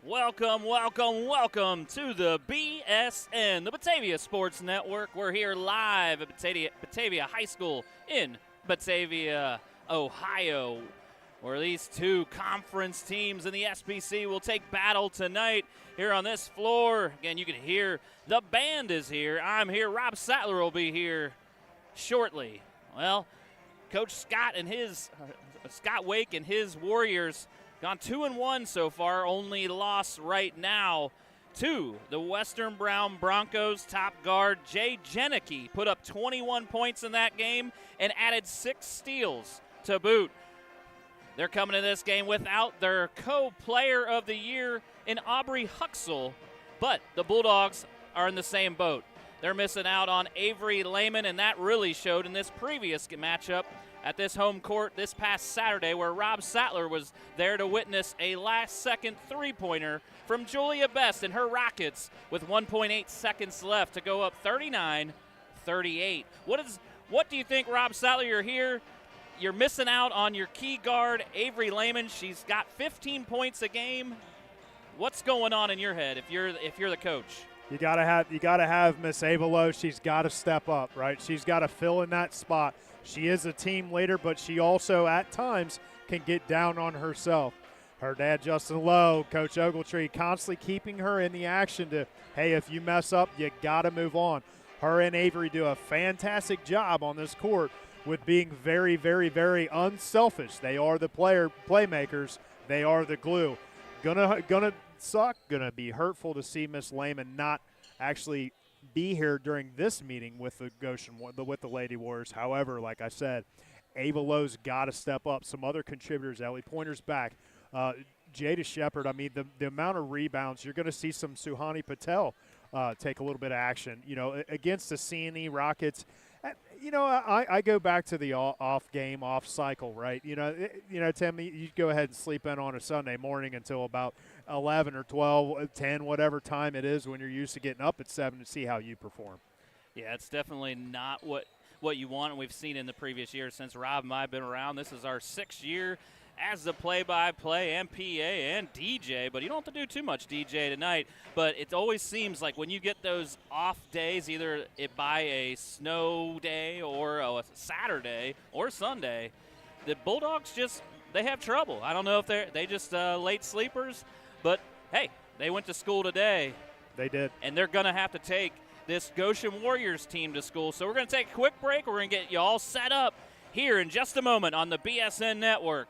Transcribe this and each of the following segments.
Welcome, welcome, welcome to the BSN, the Batavia Sports Network. We're here live at Batavia High School in Batavia, Ohio, where these two conference teams in the SBC will take battle tonight here on this floor. Again, you can hear the band is here. I'm here. Rob Sattler will be here shortly. Well, Coach Scott Wake and his Warriors gone 2-1 so far, only loss right now to the Western Brown Broncos. Top guard Jay Janicki put up 21 points in that game and added 6 steals to boot. They're coming to this game without their co-player of the year in Aubrey Huxell, but the Bulldogs are in the same boat. They're missing out on Avery Lehman, and that really showed in this previous matchup at this home court this past Saturday, where Rob Sattler was there to witness a last-second three-pointer from Julia Best and her Rockets with 1.8 seconds left to go up 39-38. What do you think, Rob Sattler? You're here. You're missing out on your key guard, Avery Lehman. She's got 15 points a game. What's going on in your head if you're the coach? You gotta have Miss Avalo. She's got to step up, right? She's got to fill in that spot. She is a team leader, but she also at times can get down on herself. Her dad, Justin Lowe, Coach Ogletree, constantly keeping her in the action to, hey, if you mess up, you got to move on. Her and Avery do a fantastic job on this court with being very, very, very unselfish. They are the playmakers. They are the glue. Gonna suck, gonna be hurtful to see Miss Lehman not actually be here during this meeting with the Goshen, with the Lady Warriors. However, like I said, Ava Lowe's got to step up. Some other contributors, Ellie Pointer's back. Jada Shepard, I mean, the amount of rebounds, you're going to see some Suhani Patel take a little bit of action, against the CNE Rockets. I go back to the off cycle, right? Tim, you go ahead and sleep in on a Sunday morning until about 11 or 12, 10, whatever time it is when you're used to getting up at 7 to see how you perform. Yeah, it's definitely not what you want, and we've seen in the previous years since Rob and I have been around. This is our 6th year as the play-by-play and PA and DJ, but you don't have to do too much DJ tonight. But it always seems like when you get those off days, either by a snow day or a Saturday or Sunday, the Bulldogs they have trouble. I don't know if they just late sleepers, but hey, they went to school today. They did. And they're going to have to take this Goshen Warriors team to school. So we're going to take a quick break. We're going to get you all set up here in just a moment on the BSN Network.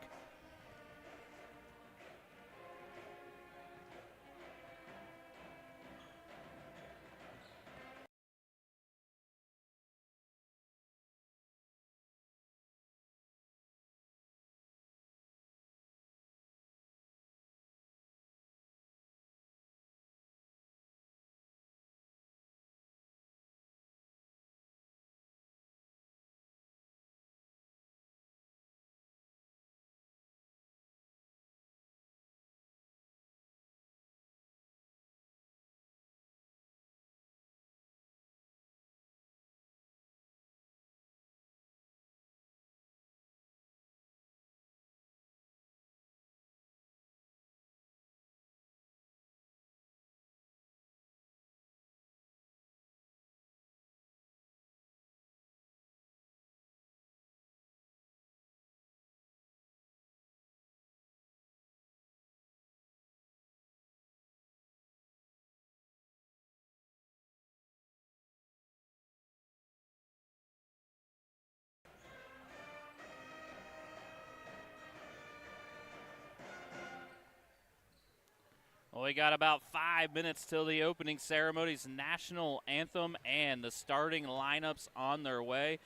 Well, we got about 5 minutes till the opening ceremony's national anthem and the starting lineups on their way.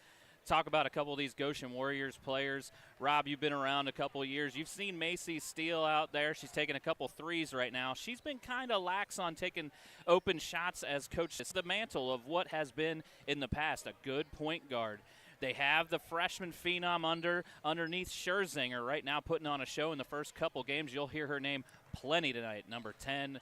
Talk about a couple of these Goshen Warriors players. Rob, you've been around a couple of years. You've seen Macy Steele out there. She's taking a couple threes right now. She's been kind of lax on taking open shots as coach. It's the mantle of what has been in the past, a good point guard. They have the freshman phenom underneath Scherzinger right now putting on a show in the first couple games. You'll hear her name plenty tonight. Number 20.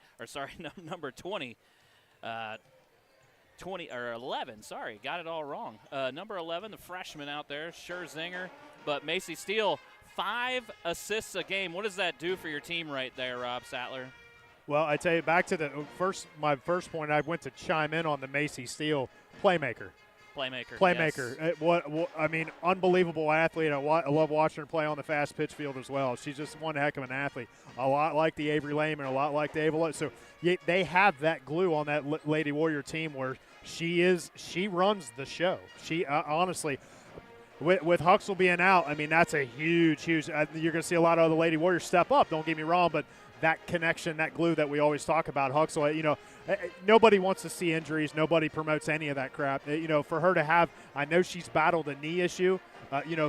11, sorry, got it all wrong. Number 11, the freshman out there, Scherzinger. But Macy Steele, 5 assists a game. What does that do for your team right there, Rob Sattler? Well, I tell you, back to the my first point, I went to chime in on the Macy Steele playmaker. Playmaker. Yes. What I mean, unbelievable athlete. I love watching her play on the fast pitch field as well. She's just one heck of an athlete. A lot like the Avery Lehman, a lot like the Ava. So they have that glue on that Lady Warrior team where she runs the show. She honestly. With Huxell being out, I mean, that's a huge. You're going to see a lot of the Lady Warriors step up, don't get me wrong, but that connection, that glue that we always talk about, Huxell, nobody wants to see injuries. Nobody promotes any of that crap. For her to have, I know she's battled a knee issue,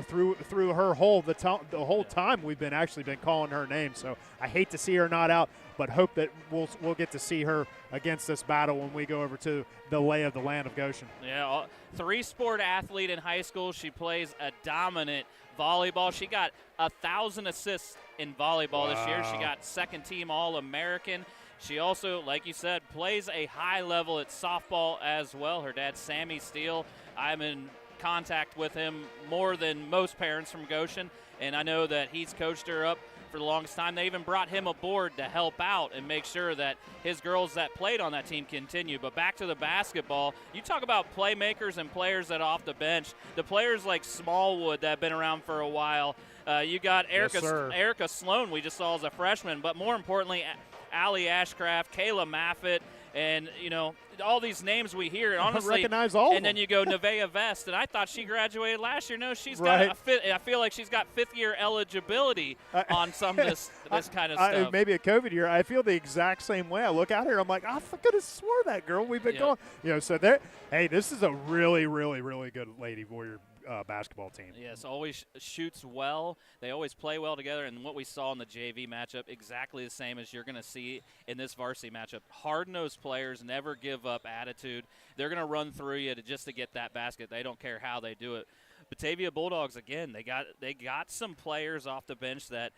through her the whole time we've been calling her name. So I hate to see her not out, but hope that we'll get to see her against this battle when we go over to the lay of the land of Goshen. Yeah, three-sport athlete in high school. She plays a dominant volleyball. She got 1,000 assists in volleyball this year. She got second-team All-American. She also, like you said, plays a high level at softball as well. Her dad, Sammy Steele, I'm in contact with him more than most parents from Goshen, and I know that he's coached her up for the longest time. They even brought him aboard to help out and make sure that his girls that played on that team continue. But back to the basketball, you talk about playmakers and players that are off the bench. The players like Smallwood that have been around for a while. You got Erica Sloan, we just saw as a freshman, but more importantly, Allie Ashcraft, Kayla Maffett, and all these names we hear. Honestly, I recognize all. And then you go Nevaeh Vest, and I thought she graduated last year. No, she's right. got I feel like she's got fifth-year eligibility on some of this kind of stuff. Maybe a COVID year. I feel the exact same way. I look at her, I'm like, I could have swore that girl. We've been going. So hey, this is a really, really, really good Lady Warrior basketball team. Yes, always shoots well. They always play well together, and what we saw in the JV matchup, exactly the same as you're going to see in this varsity matchup. Hard-nosed players never give up attitude. They're going to run through you just to get that basket. They don't care how they do it. Batavia Bulldogs, again, they got some players off the bench that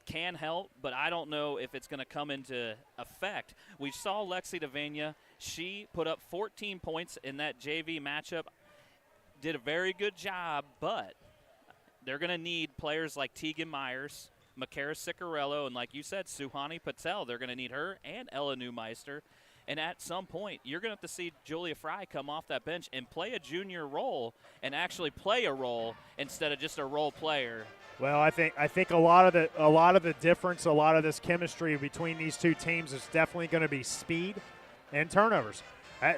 can help, but I don't know if it's going to come into effect. We saw Lexi Davania. She put up 14 points in that JV matchup. Did a very good job, but they're going to need players like Tegan Myers, Makara Ciccarello, and like you said, Suhani Patel. They're going to need her and Ella Newmeister. And at some point, you're going to have to see Julia Fry come off that bench and play a junior role and actually play a role instead of just a role player. Well, I think a lot of the difference, a lot of this chemistry between these two teams is definitely going to be speed and turnovers.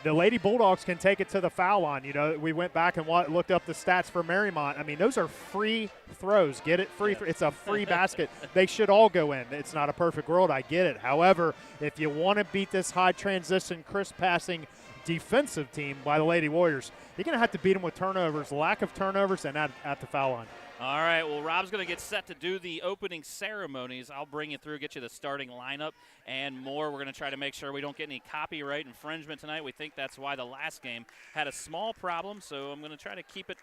The Lady Bulldogs can take it to the foul line. We went back and looked up the stats for Marymount. I mean, those are free throws. Get it? Free. It's a free basket. They should all go in. It's not a perfect world. I get it. However, if you want to beat this high transition, crisp passing defensive team by the Lady Warriors, you're going to have to beat them with turnovers, lack of turnovers, and at the foul line. All right, well, Rob's going to get set to do the opening ceremonies. I'll bring you through, get you the starting lineup and more. We're going to try to make sure we don't get any copyright infringement tonight. We think that's why the last game had a small problem, so I'm going to try to keep it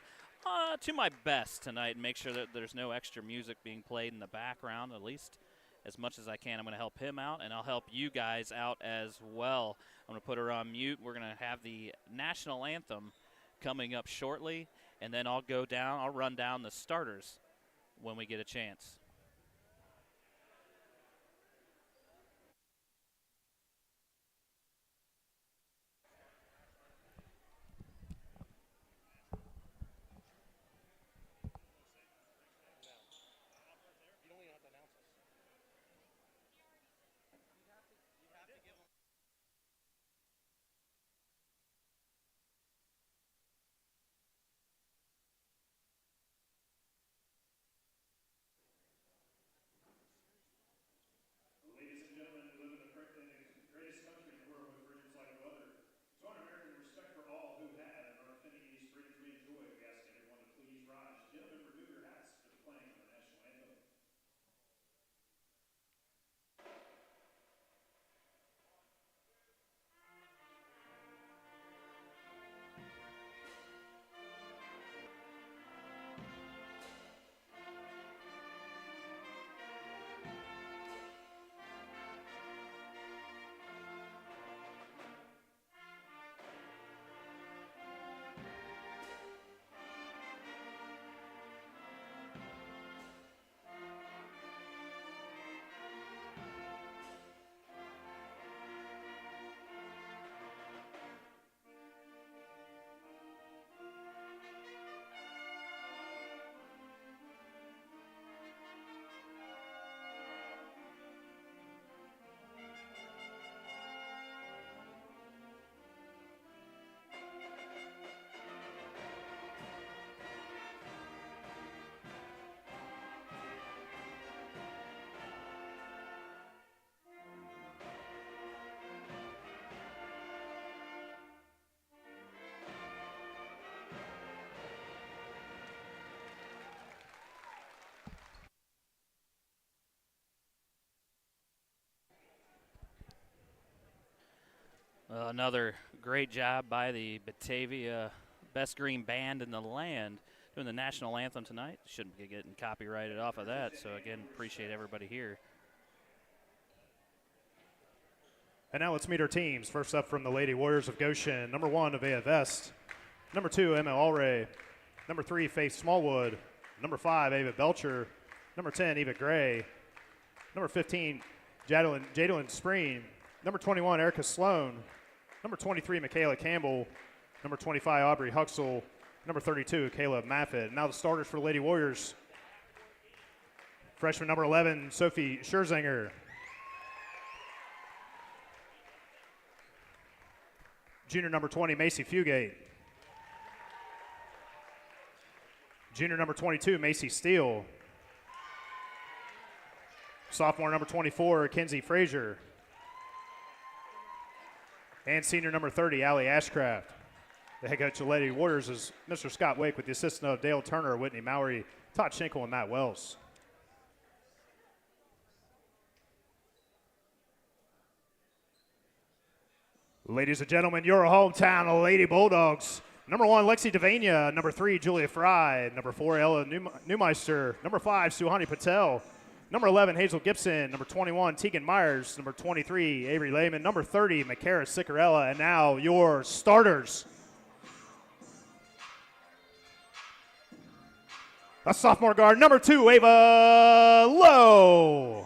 to my best tonight and make sure that there's no extra music being played in the background, at least as much as I can. I'm going to help him out, and I'll help you guys out as well. I'm going to put her on mute. We're going to have the national anthem coming up shortly. And then I'll run down the starters when we get a chance. Another great job by the Batavia Best Green Band in the land doing the national anthem tonight. Shouldn't be getting copyrighted off of that, so again, appreciate everybody here. And now let's meet our teams. First up from the Lady Warriors of Goshen, number 1, Avea Vest. Number 2, Emma Allray. Number 3, Faith Smallwood. Number 5, Ava Belcher. Number 10, Eva Gray. Number 15, Jadalyn Spreen. Number 21, Erica Sloan. Number 23, Michaela Campbell. Number 25, Aubrey Huxell. Number 32, Caleb Maffett. Now the starters for the Lady Warriors. Freshman number 11, Sophie Scherzinger. Junior number 20, Macy Fugate. Junior number 22, Macy Steele. Sophomore number 24, Kenzie Frazier. And senior number 30, Allie Ashcraft. The head coach of the Lady Warriors is Mr. Scott Wake with the assistant of Dale Turner, Whitney Mowry, Todd Schenkel, and Matt Wells. Ladies and gentlemen, your hometown Lady Bulldogs. Number 1, Lexi Devania. Number 3, Julia Fry. Number 4, Ella Neumeister. Number 5, Suhani Patel. Number 11, Hazel Gibson. Number 21, Tegan Myers. Number 23, Avery Lehman. Number 30, Makara Sicarella. And now your starters. A sophomore guard, number 2, Ava Lowe.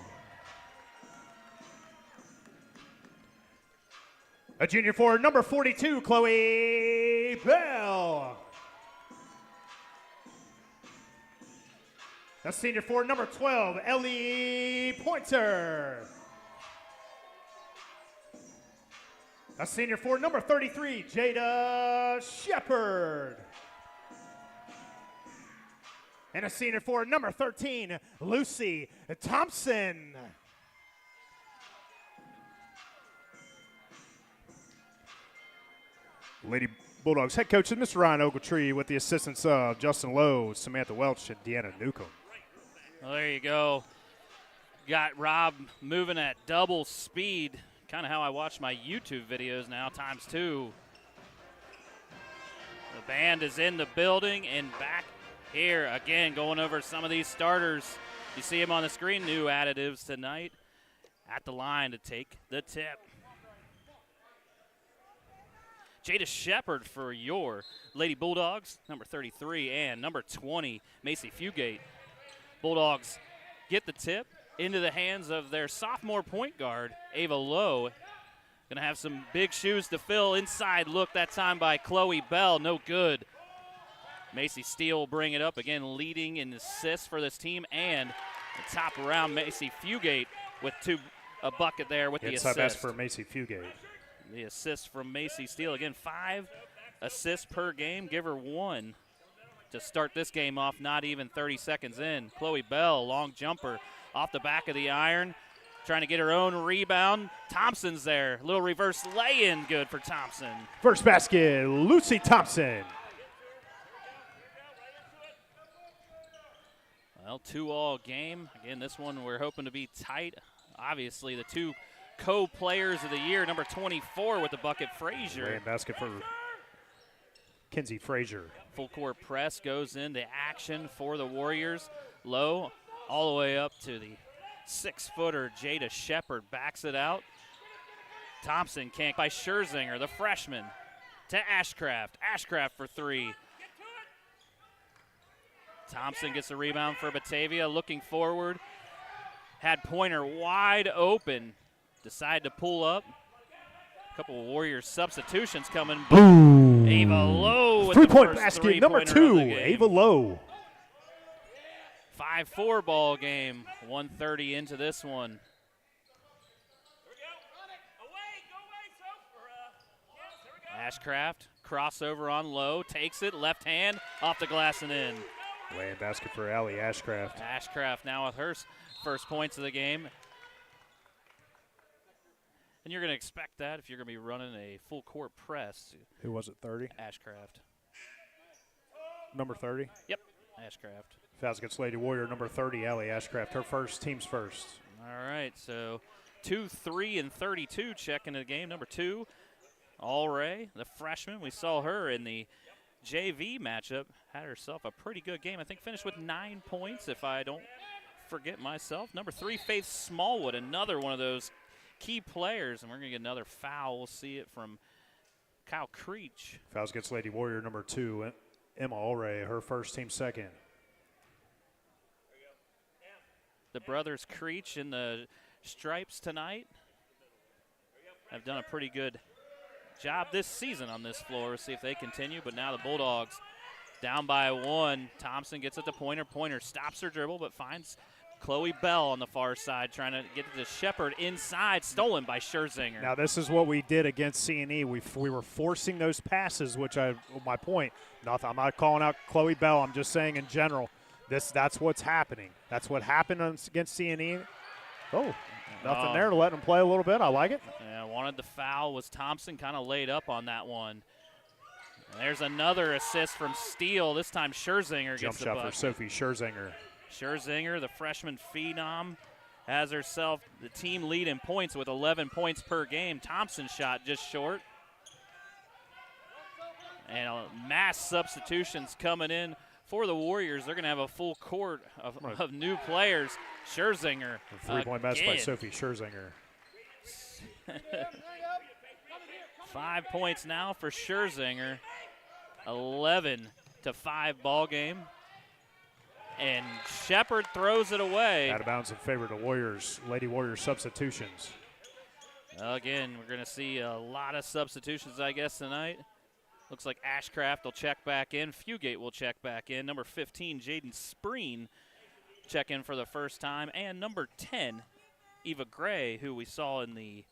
A junior forward, number 42, Chloe Bell. A senior forward, number 12, Ellie Pointer. A senior forward, number 33, Jada Shepard. And a senior forward, number 13, Lucy Thompson. Lady Bulldogs head coach is Mr. Ryan Ogletree with the assistance of Justin Lowe, Samantha Welch, and Deanna Newcomb. Well, there you go. Got Rob moving at double speed, kind of how I watch my YouTube videos now, ×2. The band is in the building and back here again, going over some of these starters. You see them on the screen, new additives tonight at the line to take the tip. Jada Shepard for your Lady Bulldogs, number 33, and number 20, Macy Fugate. Bulldogs get the tip into the hands of their sophomore point guard, Ava Lowe. Going to have some big shoes to fill. Inside look that time by Chloe Bell, no good. Macy Steele will bring it up again, leading in assists for this team, and the top around Macy Fugate with a bucket there with the assist. Inside pass for Macy Fugate. The assist from Macy Steele. Again, 5 assists per game. Give her 1 to start this game off, not even 30 seconds in. Chloe Bell, long jumper off the back of the iron, trying to get her own rebound. Thompson's there. A little reverse lay-in, good for Thompson. First basket, Lucy Thompson. Well, 2-all game. Again, this one we're hoping to be tight. Obviously, the 2 co-players of the year, number 24 with the bucket, Frazier. And basket for Kenzie Frazier. Full court press goes into action for the Warriors. Low all the way up to the 6-footer Jada Shepard backs it out. Thompson can't by Scherzinger, the freshman, to Ashcraft. Ashcraft for 3. Thompson gets the rebound for Batavia, looking forward. Had Pointer wide open. Decide to pull up. A couple of Warriors substitutions coming. Boom. Ava Lowe with Three-point the first basket, number 2, Ava Lowe. 5-4 ball game. 1:30 into this one. Ashcraft, crossover on Lowe, takes it, left hand, off the glass and in. Laying basket for Allie Ashcraft. Ashcraft now with her first points of the game. And you're going to expect that if you're going to be running a full court press. Who was it, 30? Ashcraft. Number 30? Yep, Ashcraft. Fouls against Lady Warrior, number 30, Allie Ashcraft. Her first, team's first. All right, so 2, 3, and 32 checking the game. Number 2, Allray, the freshman, we saw her in the JV matchup, had herself a pretty good game. I think finished with 9 points, if I don't forget myself. Number 3, Faith Smallwood, another one of those key players, and we're going to get another foul. We'll see it from Kyle Creech. Fouls against Lady Warrior number 2, Emma Allray, her first, team second. The brothers Creech in the stripes tonight have done a pretty good job this season on this floor. See if they continue, but now the Bulldogs down by 1. Thompson gets it to Pointer. Pointer stops her dribble but finds Chloe Bell on the far side trying to get it to Shepard inside, stolen by Scherzinger. Now this is what we did against C&E. We were forcing those passes, which my point, I'm not calling out Chloe Bell. I'm just saying in general, that's what's happening. That's what happened against C&E. Oh, nothing there to let them play a little bit. I like it. Yeah, wanted the foul. Was Thompson kind of laid up on that one. And there's another assist from Steele. This time Scherzinger gets the bucket. Jump shot for Sophie Scherzinger. Scherzinger, the freshman phenom, has herself the team lead in points with 11 points per game. Thompson's shot just short. And mass substitutions coming in for the Warriors. They're going to have a full court of new players. Scherzinger. A 3-point mess by Sophie Scherzinger. 5 points now for Scherzinger. 11-5 ball game. And Shepard throws it away. Out of bounds in favor of the Warriors. Lady Warriors substitutions. Again, we're going to see a lot of substitutions, I guess, tonight. Looks like Ashcraft will check back in. Fugate will check back in. Number 15, Jaden Spreen, check in for the first time. And number 10, Eva Gray, who we saw in the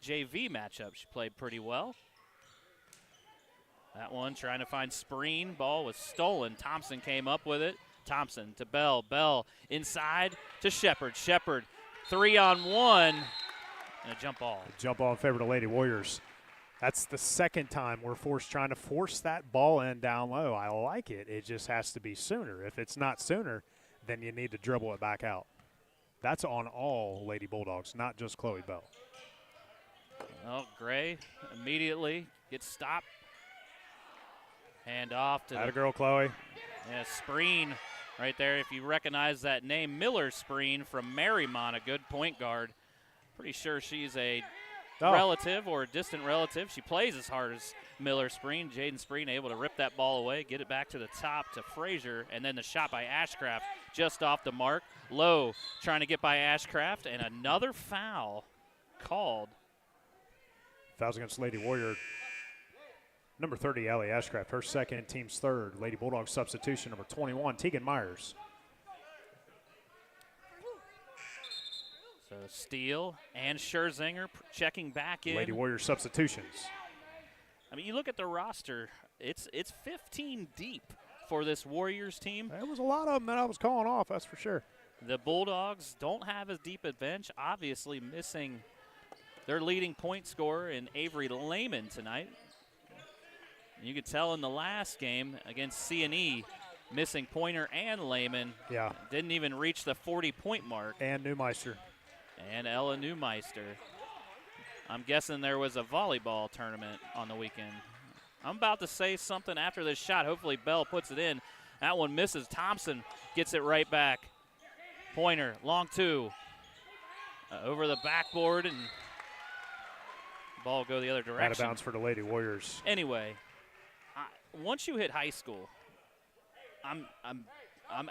JV matchup. She played pretty well. That one trying to find Spreen. Ball was stolen. Thompson came up with it. Thompson to Bell. Bell inside to Shepard. Shepard 3-on-1 and a jump ball. Jump ball in favor of the Lady Warriors. That's the second time we're trying to force that ball in down low. I like it. It just has to be sooner. If it's not sooner, then you need to dribble it back out. That's on all Lady Bulldogs, not just Chloe Bell. Well, Gray immediately gets stopped. Hand off to Atta girl, Chloe. Yeah, Spreen right there. If you recognize that name, Miller Spreen from Marymount, a good point guard. Pretty sure she's a relative or a distant relative. She plays as hard as Miller Spreen. Jaden Spreen able to rip that ball away, get it back to the top to Frazier, and then the shot by Ashcraft just off the mark. Lowe trying to get by Ashcraft, and another foul called. Fouls against Lady Warrior. Number 30, Allie Ashcraft, her second, team's third. Lady Bulldogs substitution, number 21, Tegan Myers. So Steele and Scherzinger checking back in. Lady Warrior substitutions. I mean, you look at the roster, it's 15 deep for this Warriors team. There was a lot of them that I was calling off, that's for sure. The Bulldogs don't have as deep a bench, obviously missing their leading point scorer in Avery Lehman tonight. You could tell in the last game against C&E, missing Pointer and Lehman. Yeah. Didn't even reach the 40-point mark. And Neumeister. And Ella Neumeister. I'm guessing there was a volleyball tournament on the weekend. I'm about to say something after this shot. Hopefully Bell puts it in. That one misses. Thompson gets it right back. Pointer, long two. Over the backboard, and ball go the other direction. Out of bounds for the Lady Warriors. Anyway, once you hit high school, I'm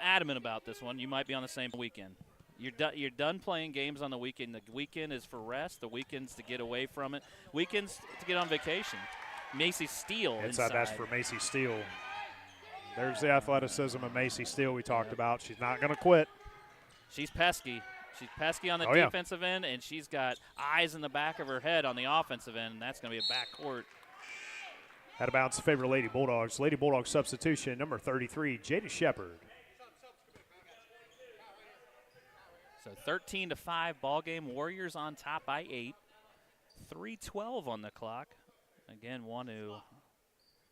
adamant about this one. You might be on the same weekend. You're done playing games on the weekend. The weekend is for rest. The weekend's to get away from it. Weekends to get on vacation. Macy Steele inside. That's for Macy Steele. There's the athleticism of Macy Steele we talked about. She's not going to quit. She's pesky. She's pesky on the defensive end, and she's got eyes in the back of her head on the offensive end, and that's going to be a backcourt. Out of bounds in favor of Lady Bulldogs. Lady Bulldogs substitution, number 33, Jada Shepard. So 13-5 ball game. Warriors on top by 8. 3:12 on the clock. Again, want to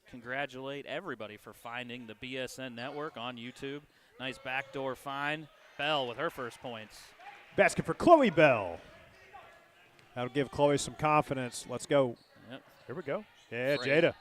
congratulate everybody for finding the BSN network on YouTube. Nice backdoor find. Bell with her first points. Basket for Chloe Bell. That'll give Chloe some confidence. Let's go. Yep. Here we go. Yeah, Frazier. Jada.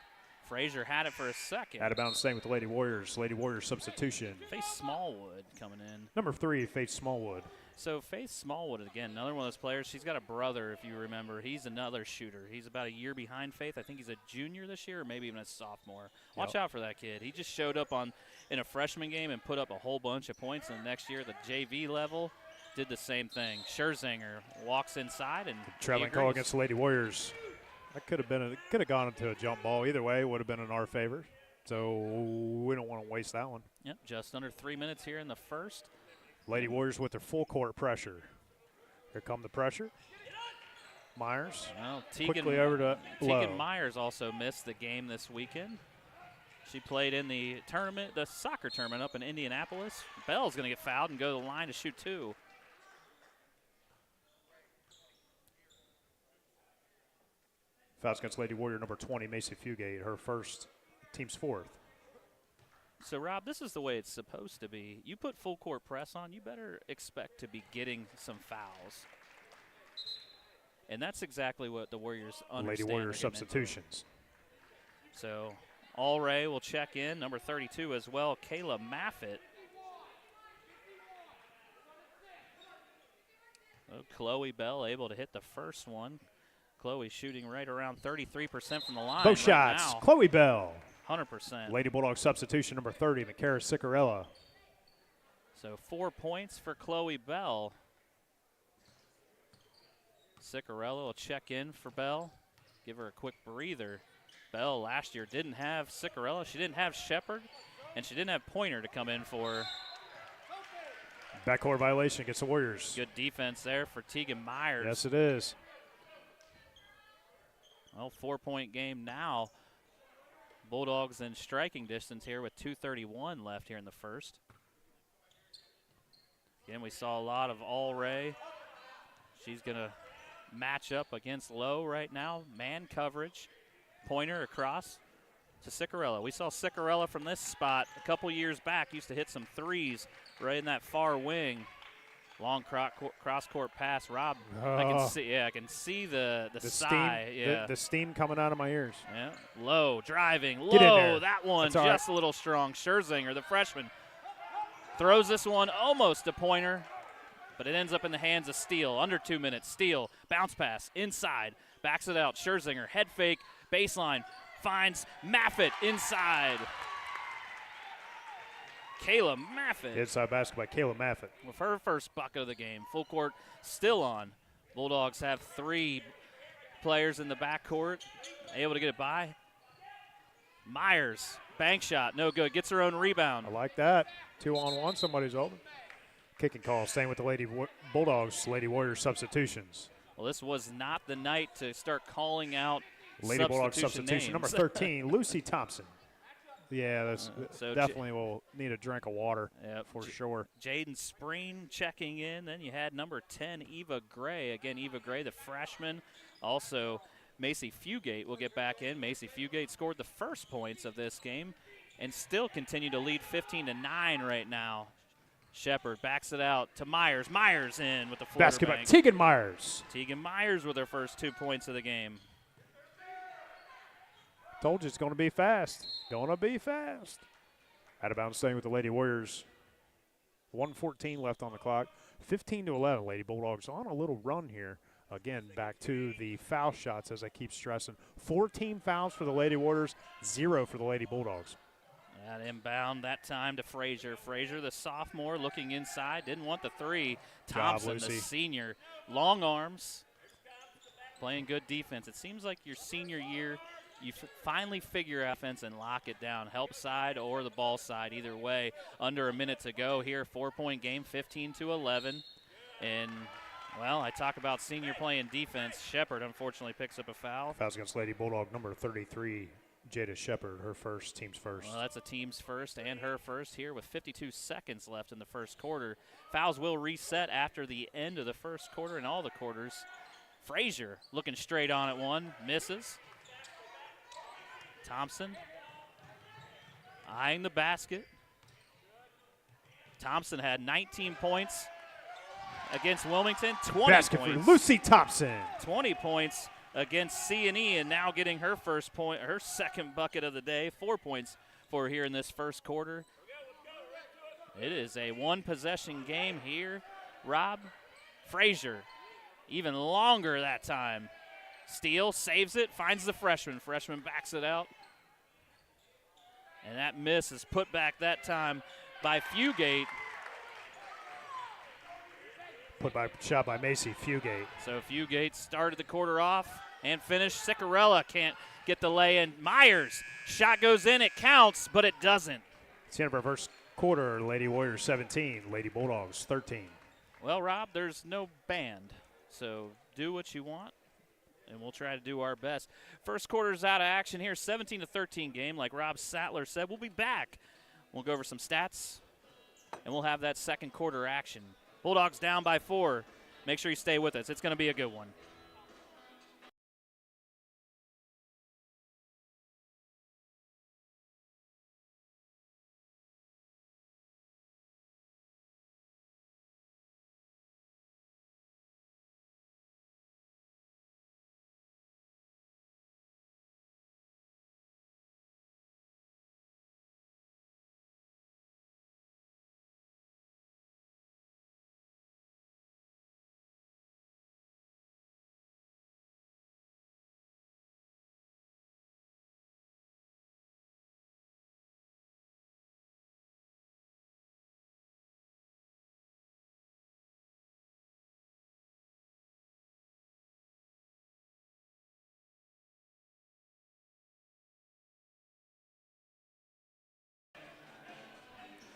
Frazier had it for a second. Out of bounds staying with the Lady Warriors. Lady Warriors substitution. Faith Smallwood coming in. Number 3, Faith Smallwood. So Faith Smallwood, again, another one of those players. She's got a brother, if you remember. He's another shooter. He's about a year behind Faith. I think he's a junior this year or maybe even a sophomore. Watch out for that kid. He just showed up in a freshman game and put up a whole bunch of points. And the next year at the JV level, did the same thing. Scherzinger walks inside and traveling call against the Lady Warriors. That could have gone into a jump ball. Either way, it would have been in our favor. So we don't want to waste that one. Yep, just under 3 minutes here in the first. Lady Warriors with their full court pressure. Here come the pressure. Myers. Well, quickly over to Lowe. Tegan Myers also missed the game this weekend. She played in the tournament, the soccer tournament up in Indianapolis. Bell's going to get fouled and go to the line to shoot 2. Fouls against Lady Warrior number 20, Macy Fugate, her first, team's 4th. So, Rob, this is the way it's supposed to be. You put full court press on, you better expect to be getting some fouls. And that's exactly what the Warriors understand. Lady Warriors substitutions. So, Allray will check in, number 32 as well, Kayla Maffett. Oh, Chloe Bell able to hit the first one. Chloe shooting right around 33% from the line. Both shots. Now. Chloe Bell. 100%. Lady Bulldog substitution number 30, Makara Sicarella. So 4 points for Chloe Bell. Sicarella will check in for Bell. Give her a quick breather. Bell last year didn't have Sicarella. She didn't have Shepard. And she didn't have Pointer to come in for her. Backcourt violation against the Warriors. Good defense there for Tegan Myers. Yes, it is. Well, 4-point game now. Bulldogs in striking distance here with 2:31 left here in the first. Again, we saw a lot of Allray. She's going to match up against Lowe right now. Man coverage. Pointer across to Sicarella. We saw Sicarella from this spot a couple years back. Used to hit some threes right in that far wing. Long cross-court pass. Rob, I can see the sigh. Steam, the steam coming out of my ears. Yeah, Lowe driving. Get in Lowe, there. that one That's just a little strong. Scherzinger, the freshman, throws this one almost to Pointer, but it ends up in the hands of Steele. Under 2 minutes. Steele, bounce pass, inside, backs it out. Scherzinger, head fake, baseline, finds Maffett inside. Kayla Maffett. Inside basketball, Kayla Maffett. With her first bucket of the game. Full court still on. Bulldogs have 3 players in the backcourt. Able to get it by. Myers, bank shot, no good. Gets her own rebound. I like that. 2-on-1, somebody's open. Kicking call, staying with the Lady Bulldogs, Lady Warriors substitutions. Well, this was not the night to start calling out Lady Bulldogs substitution, number 13, Lucy Thompson. Yeah, that's definitely will need a drink of water for sure. Jaden Spreen checking in. Then you had number 10, Eva Gray. Again, Eva Gray, the freshman. Also, Macy Fugate will get back in. Macy Fugate scored the first points of this game and still continue to lead 15-9 right now. Shepard backs it out to Myers. Myers in with the floater basketball. bank. Tegan Myers. Tegan Myers with her first 2 points of the game. Told you it's going to be fast. Going to be fast. Out of bounds staying with the Lady Warriors. 1:14 left on the clock. 15-11, Lady Bulldogs on a little run here. Again, back to the foul shots, as I keep stressing. 14 fouls for the Lady Warriors, 0 for the Lady Bulldogs. That inbound that time to Frazier. Frazier, the sophomore, looking inside. Didn't want the 3. Thompson, the senior. Long arms. Playing good defense. It seems like your senior year, you finally figure out offense and lock it down. Help side or the ball side, either way. Under a minute to go here. 4-point game, 15-11. And, well, I talk about senior playing defense. Shepard, unfortunately, picks up a foul. Fouls against Lady Bulldog, number 33, Jada Shepard, her first, team's first. Well, that's a team's first and her first here with 52 seconds left in the first quarter. Fouls will reset after the end of the first quarter and all the quarters. Frazier looking straight on at one, misses. Thompson eyeing the basket. Thompson had 19 points against Wilmington, 20 basket points. for Lucy Thompson. 20 points against C&E, and now getting her first point, her second bucket of the day. 4 points for her here in this first quarter. It is a one-possession game here. Rob Frazier, even longer that time. Steele saves it, finds the freshman. Freshman backs it out. And that miss is put back that time by Fugate. Shot by Macy Fugate. So Fugate started the quarter off and finished. Ciccarella can't get the lay in. Myers, shot goes in, it counts, but it doesn't. It's the end of our first quarter. Lady Warriors 17, Lady Bulldogs 13. Well, Rob, there's no band, so do what you want, and we'll try to do our best. First quarter's out of action here, 17-13 game. Like Rob Sattler said, we'll be back. We'll go over some stats, and we'll have that second quarter action. Bulldogs down by 4. Make sure you stay with us. It's going to be a good one.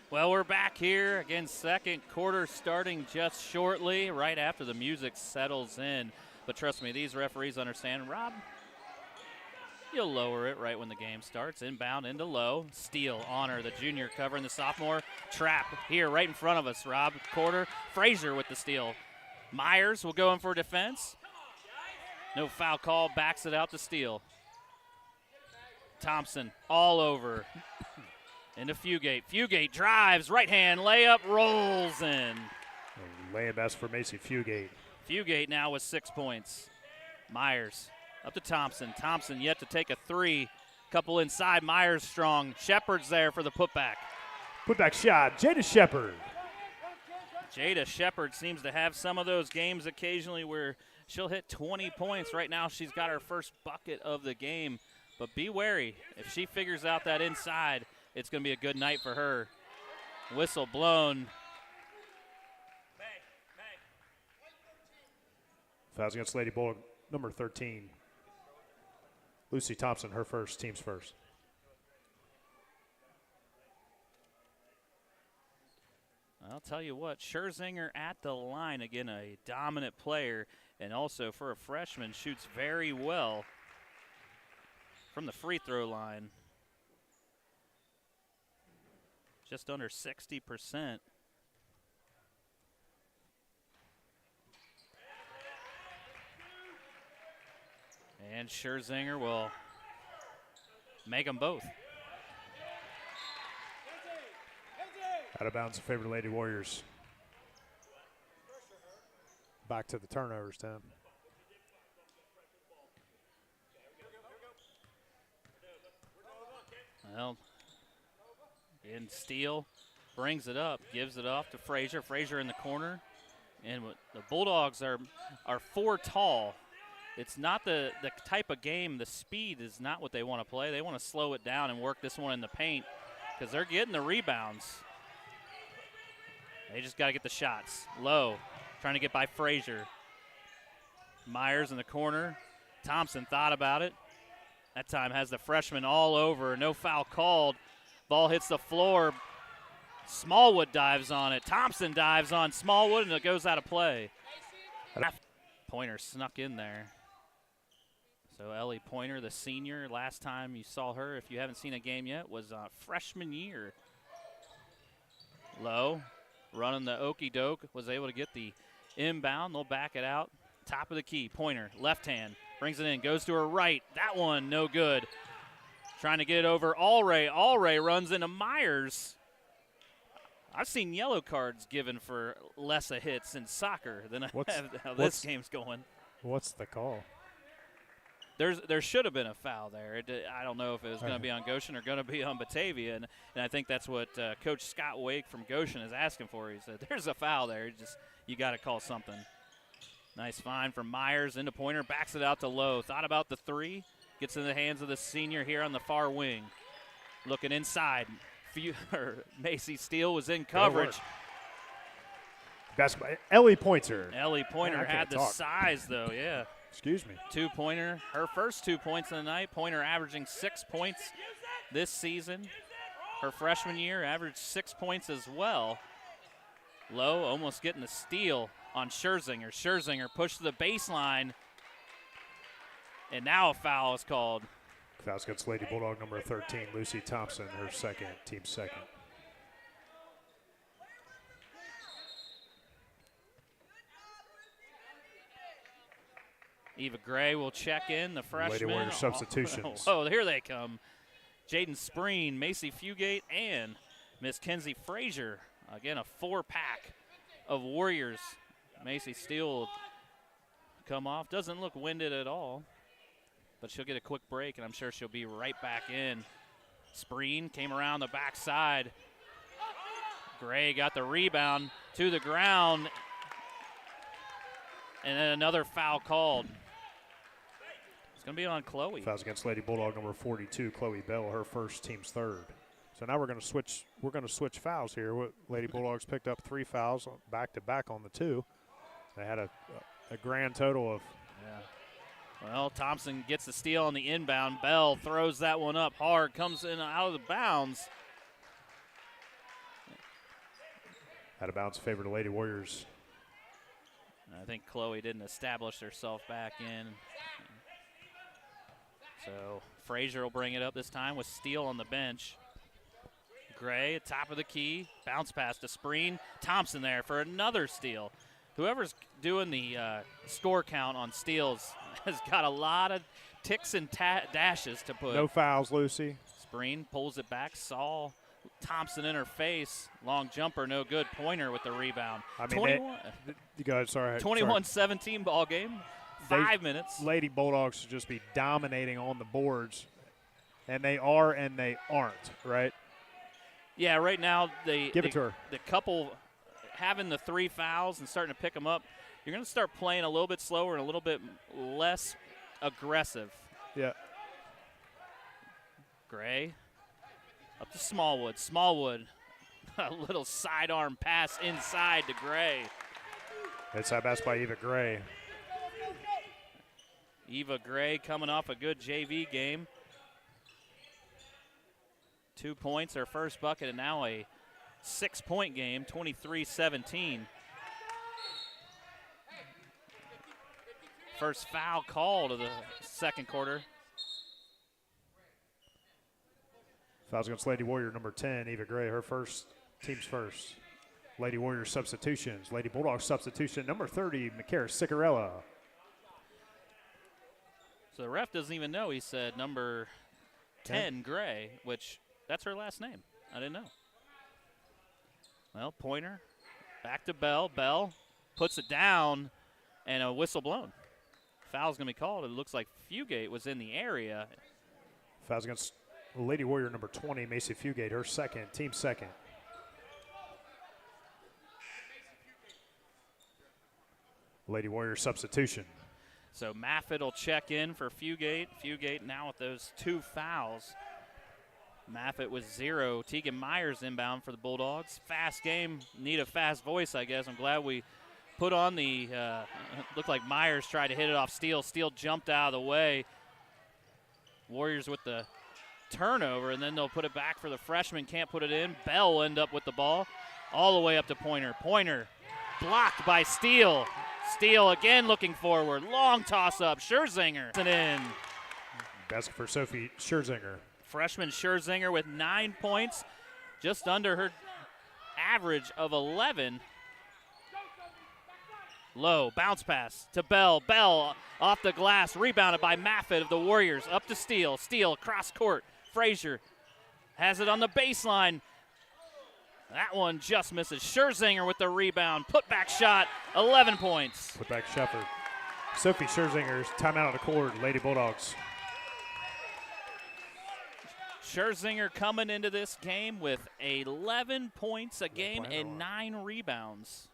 Well, we're back here. Again, second quarter starting just shortly, right after the music settles in. But trust me, these referees understand. Rob, you'll lower it right when the game starts. Inbound into low. Steele, Honor, the junior covering the sophomore. Trap here right in front of us. Rob, quarter. Frazier with the steal. Myers will go in for defense. No foul call. Backs it out to Steele. Thompson all over. Into Fugate. Fugate drives, right hand, layup, rolls in. Layup best for Macy Fugate. Fugate now with 6 points. Myers up to Thompson. Thompson yet to take a 3. Couple inside. Myers strong. Shepard's there for the putback. Putback shot, Jada Shepard. Jada Shepard seems to have some of those games occasionally where she'll hit 20 points. Right now she's got her first bucket of the game. But be wary. If she figures out that inside, it's going to be a good night for her. Whistle blown. Fouls against Lady Bulldog, number 13. Lucy Thompson, her first, team's first. I'll tell you what, Scherzinger at the line, again, a dominant player, and also for a freshman, shoots very well from the free throw line. Just under 60%. And Scherzinger will make them both. Out of bounds in favor of Lady Warriors. Back to the turnovers, Tim. Well, in Steele brings it up, gives it off to Frazier. Frazier in the corner. And the Bulldogs are 4 tall. It's not the type of game, the speed is not what they want to play. They want to slow it down and work this one in the paint because they're getting the rebounds. They just got to get the shots. Low, trying to get by Frazier. Myers in the corner. Thompson thought about it. That time has the freshman all over. No foul called. Ball hits the floor. Smallwood dives on it. Thompson dives on Smallwood, and it goes out of play. Pointer snuck in there. So Ellie Pointer, the senior, last time you saw her, if you haven't seen a game yet, was freshman year. Low, running the okey doke, was able to get the inbound. They'll back it out. Top of the key, Pointer, left hand, brings it in, goes to her right. That one, no good. Trying to get it over Allray. Allray runs into Myers. I've seen yellow cards given for less hits in soccer than I have how this game's going. What's the call? there should have been a foul there. I don't know if it was going to be on Goshen or going to be on Batavia, and I think that's what Coach Scott Wake from Goshen is asking for. He said, there's a foul there. You got to call something. Nice find from Myers into Pointer, backs it out to Lowe. Thought about the three, gets in the hands of the senior here on the far wing. Looking inside. Macy Steele was in coverage. Basketball. Ellie Pointer. Ellie Pointer had the size, though, yeah. Excuse me. Pointer, her first 2 points of the night. Pointer averaging 6 points this season. Her freshman year averaged 6 points as well. Lowe almost getting the steal on Scherzinger. Scherzinger pushed to the baseline, and now a foul is called. Fouls against Lady Bulldog number 13, Lucy Thompson, her second, team second. Eva Gray will check in, the freshman. Lady Warrior substitutions. Oh, here they come. Jaden Spreen, Macy Fugate, and Miss Kenzie Frazier. Again, a 4-pack of Warriors. Macy Steele will come off. Doesn't look winded at all, but she'll get a quick break, and I'm sure she'll be right back in. Spreen came around the backside. Gray got the rebound to the ground, and then another foul called. It's going to be on Chloe. Fouls against Lady Bulldog number 42, Chloe Bell, her first, team's third. So now we're going to switch. We're going to switch fouls here. Lady Bulldogs picked up 3 fouls back to back on the 2. They had a grand total of. Yeah. Well, Thompson gets the steal on the inbound. Bell throws that one up hard, comes in out of the bounds. Out of bounds, favor to Lady Warriors. I think Chloe didn't establish herself back in. So Frazier will bring it up this time with Steele on the bench. Gray at top of the key. Bounce pass to Spreen. Thompson there for another steal. Whoever's doing the score count on steals has got a lot of ticks and dashes to put. No fouls, Lucy. Spreen pulls it back. Saw Thompson in her face. Long jumper, no good. Pointer with the rebound. I mean, you guys, sorry. 21-17 ball game. 5 minutes. Lady Bulldogs should just be dominating on the boards, and they are and they aren't, right? Yeah, right now give it to her. The couple having the 3 fouls and starting to pick them up, you're going to start playing a little bit slower and a little bit less aggressive. Yeah. Gray up to Smallwood. Smallwood, a little sidearm pass inside to Gray. Inside pass by Eva Gray. Eva Gray coming off a good JV game. 2 points, her first bucket, and now a 6-point game, 23-17. First foul call of the second quarter. Fouls against Lady Warrior number 10, Eva Gray, her first, team's first. Lady Warrior substitutions. Lady Bulldogs substitution number 30, Makara Sicarella. So the ref doesn't even know. He said number 10, Gray, which that's her last name. I didn't know. Well, Pointer back to Bell. Bell puts it down, and a whistle blown. Foul's going to be called. It looks like Fugate was in the area. Fouls against Lady Warrior number 20, Macy Fugate, her second, team second. Lady Warrior substitution. So Maffitt will check in for Fugate. Fugate now with those 2 fouls. Maffitt with 0. Tegan Myers inbound for the Bulldogs. Fast game. Need a fast voice, I guess. I'm glad we put on the looked like Myers tried to hit it off Steele. Steele jumped out of the way. Warriors with the turnover, and then they'll put it back for the freshman. Can't put it in. Bell will end up with the ball all the way up to Pointer. Pointer blocked by Steele. Steele again looking forward. Long toss up. Scherzinger. And in. Basket for Sophie Scherzinger. Freshman Scherzinger with 9 points, just under her average of 11. Low bounce pass to Bell. Bell off the glass, rebounded by Maffitt of the Warriors. Up to Steele. Steele cross court. Frazier has it on the baseline. That one just misses. Scherzinger with the rebound. Put back shot, 11 points. Put back Shepard. Sophie Scherzinger's timeout on the court, Lady Bulldogs. Scherzinger coming into this game with 11 points a game and 9 rebounds.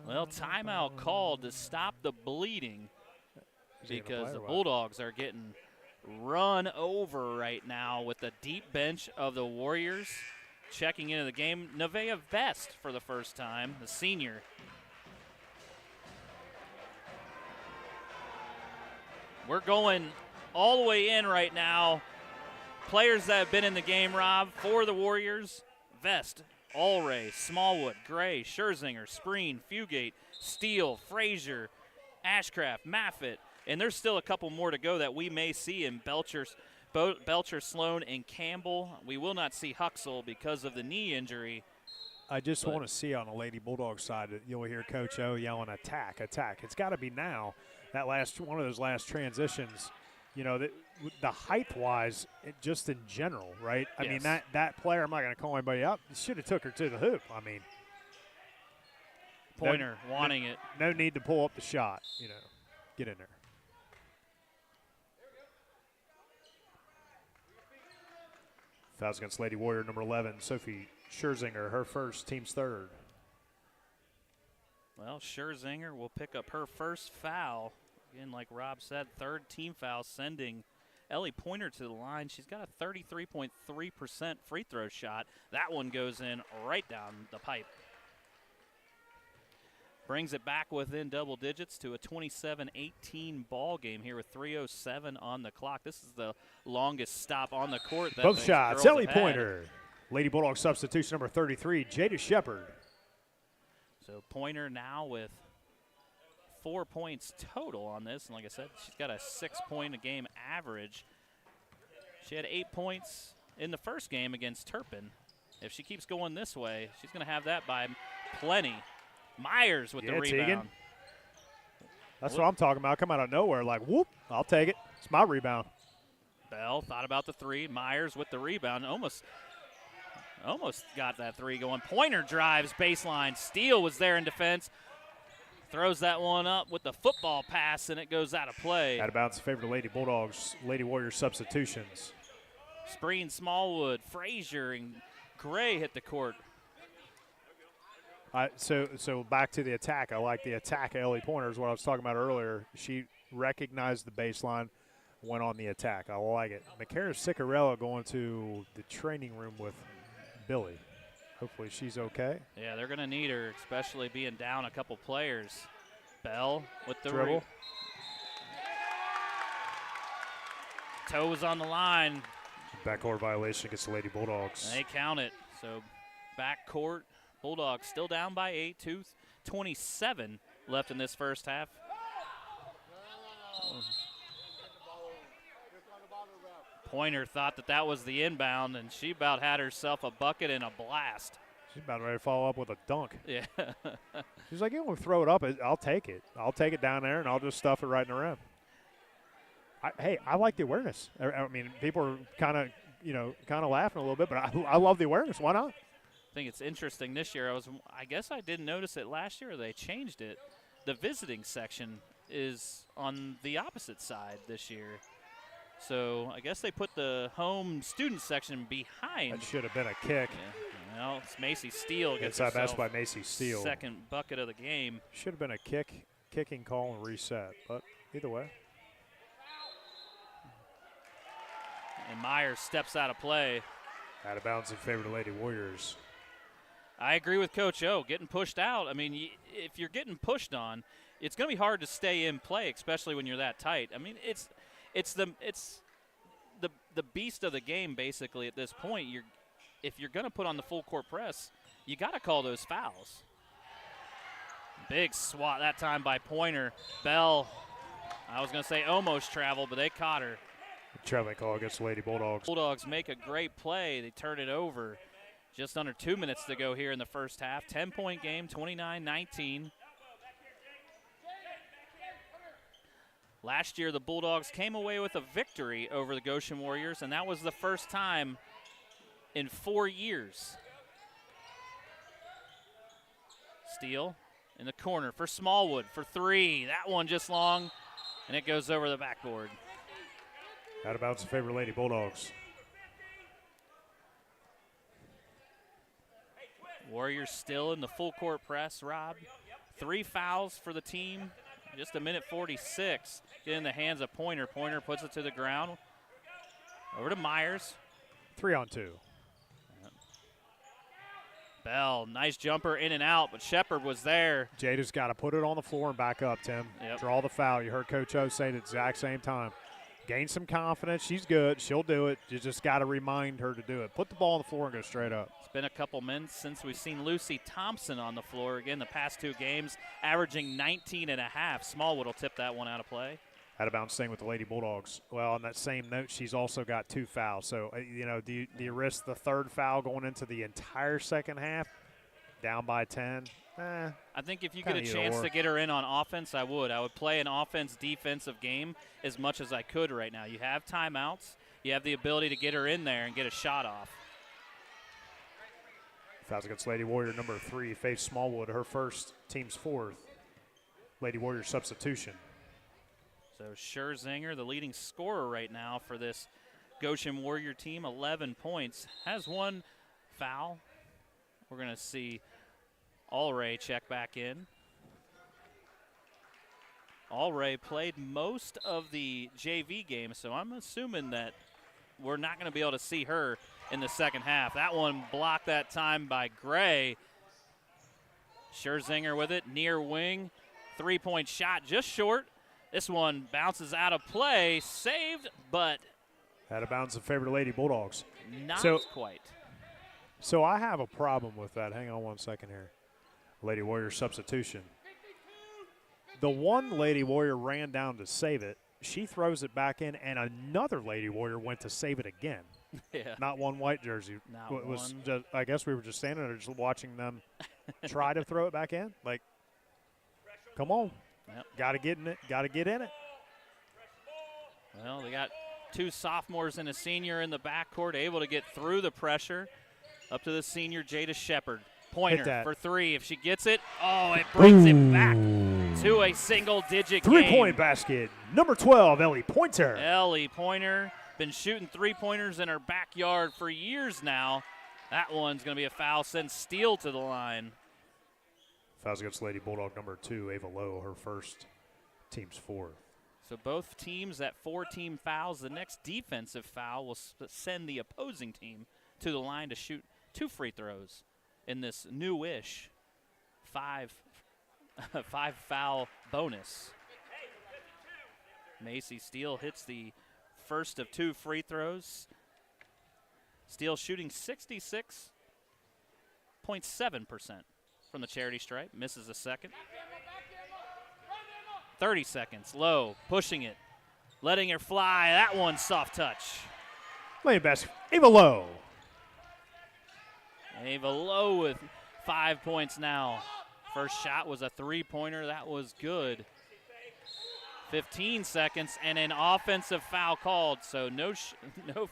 Well, timeout called to stop the bleeding because the Bulldogs are getting run over right now with the deep bench of the Warriors. Checking into the game, Nevaeh Vest for the first time, the senior. We're going all the way in right now. Players that have been in the game, Rob, for the Warriors: Vest, Allray, Smallwood, Gray, Scherzinger, Spreen, Fugate, Steele, Frazier, Ashcraft, Maffitt, and there's still a couple more to go that we may see in Belcher, Sloan, and Campbell. We will not see Huxell because of the knee injury. I just want to see on the Lady Bulldog side that you'll hear Coach O yelling, attack, attack. It's got to be now. That last one of those last transitions, you know, the height-wise, just in general, right? I mean, that player, I'm not going to call anybody out, should have took her to the hoop. I mean, Pointer wanting it. No need to pull up the shot, you know. Get in there. Fouls against Lady Warrior number 11, Sophie Scherzinger, her first, team's third. Well, Scherzinger will pick up her first foul. Again, like Rob said, third team foul, sending Ellie Pointer to the line. She's got a 33.3% free throw shot. That one goes in right down the pipe. Brings it back within double digits to a 27-18 ball game here with 3:07 on the clock. This is the longest stop on the court. That both shots, Ellie Pointer. Lady Bulldog substitution number 33, Jada Shepard. So Pointer now with 4 points total on this. And like I said, she's got a 6-point-a-game average. She had 8 points in the first game against Turpin. If she keeps going this way, she's going to have that by plenty. Myers with the rebound. Tegan. That's what I'm talking about. Come out of nowhere like, whoop, I'll take it. It's my rebound. Bell thought about the three. Myers with the rebound. Almost got that three going. Pointer drives baseline. Steele was there in defense. Throws that one up with the football pass, and it goes out of play. Out of bounds in favor of Lady Bulldogs. Lady Warriors substitutions. Spreen, Smallwood, Frazier, and Gray hit the court. So back to the attack. I like the attack. Ellie Pointer is what I was talking about earlier. She recognized the baseline, went on the attack. I like it. Makara Ciccarella going to the training room with Billy. Hopefully she's okay. Yeah, they're going to need her, especially being down a couple players. Bell with the dribble. Toes on the line. Backcourt violation against the Lady Bulldogs. They count it. So backcourt. Bulldogs still down by 8, 2:27 left in this first half. Pointer thought that was the inbound, and she about had herself a bucket and a blast. She's about ready to follow up with a dunk. Yeah. She's like, you want to throw it up, I'll take it. I'll take it down there, and I'll just stuff it right in the rim. I like the awareness. I mean, people are kind of laughing a little bit, but I love the awareness. Why not? I think it's interesting this year. I guess I didn't notice it last year. They changed it. The visiting section is on the opposite side this year. So I guess they put the home student section behind. That should have been a kick. Yeah. Well, it's Macy Steele gets inside pass by Macy Steele. Second bucket of the game. Should have been a kicking call and reset, but either way. And Myers steps out of play. Out of bounds in favor of the Lady Warriors. I agree with Coach O. Getting pushed out, I mean, if you're getting pushed on, it's going to be hard to stay in play, especially when you're that tight. I mean, it's the beast of the game basically at this point. If you're going to put on the full court press, you got to call those fouls. Big swat that time by Pointer. Bell, I was going to say almost traveled, but they caught her. Traveling call against the Lady Bulldogs. Bulldogs make a great play. They turn it over. Just under 2 minutes to go here in the first half. 10-point game, 29-19. Last year, the Bulldogs came away with a victory over the Goshen Warriors, and that was the first time in 4 years. Steele in the corner for Smallwood for 3. That one just long, and it goes over the backboard. Out of bounds in favor of Lady Bulldogs. Warriors still in the full court press, Rob. 3 fouls for the team. Just a minute 46. Get in the hands of Pointer. Pointer puts it to the ground. Over to Myers. 3-on-2. Bell, nice jumper in and out, but Shepard was there. Jada's got to put it on the floor and back up, Tim. Yep. Draw the foul. You heard Coach O say it at the exact same time. Gain some confidence. She's good. She'll do it. You just got to remind her to do it. Put the ball on the floor and go straight up. It's been a couple minutes since we've seen Lucy Thompson on the floor. Again, the past 2 games, averaging 19 and a half. Smallwood will tip that one out of play. Out of bounds staying with the Lady Bulldogs. Well, on that same note, she's also got 2 fouls. So, do you risk the 3rd foul going into the entire second half? Down by 10? I think if you get a chance to get her in on offense, I would. I would play an offense-defensive game as much as I could right now. You have timeouts. You have the ability to get her in there and get a shot off. Fouls against Lady Warrior number 3, Faith Smallwood, her first, team's 4th. Lady Warrior substitution. So Scherzinger, the leading scorer right now for this Goshen Warrior team, 11 points, has 1 foul. We're going to see Allray check back in. Allray played most of the JV game, so I'm assuming that we're not going to be able to see her in the second half. That one blocked that time by Gray. Scherzinger with it, near wing. 3-point shot just short. This one bounces out of play, saved, but out of bounds in favor of Lady Bulldogs. Not quite. So I have a problem with that. Hang on one second here. Lady Warrior substitution. The one Lady Warrior ran down to save it. She throws it back in, and another Lady Warrior went to save it again. Yeah. Not one white jersey. Not was one. Just, I guess we were just standing there just watching them try to throw it back in. Like, come on. Yep. Got to get in it. Got to get in it. Well, they got 2 sophomores and a senior in the backcourt, able to get through the pressure. Up to the senior, Jada Shepard. Pointer for 3. If she gets it, it brings it back to a single-digit game. 3-point basket. Number 12, Ellie Pointer. Ellie Pointer, been shooting 3-pointers in her backyard for years now. That one's going to be a foul, sends Steele to the line. Fouls against Lady Bulldog number 2, Ava Lowe, her first, team's 4th. So both teams at 4 team fouls. The next defensive foul will send the opposing team to the line to shoot 2 free throws in this new-ish 5 foul bonus. Macy Steele hits the first of 2 free throws. Steele shooting 66.7% from the charity stripe. Misses a second. 30 seconds. Low, pushing it, letting her fly. That one soft touch. Lane basket, Ava Lowe. Ava Lowe with 5 points now. First shot was a 3-pointer. That was good. 15 seconds and an offensive foul called, so no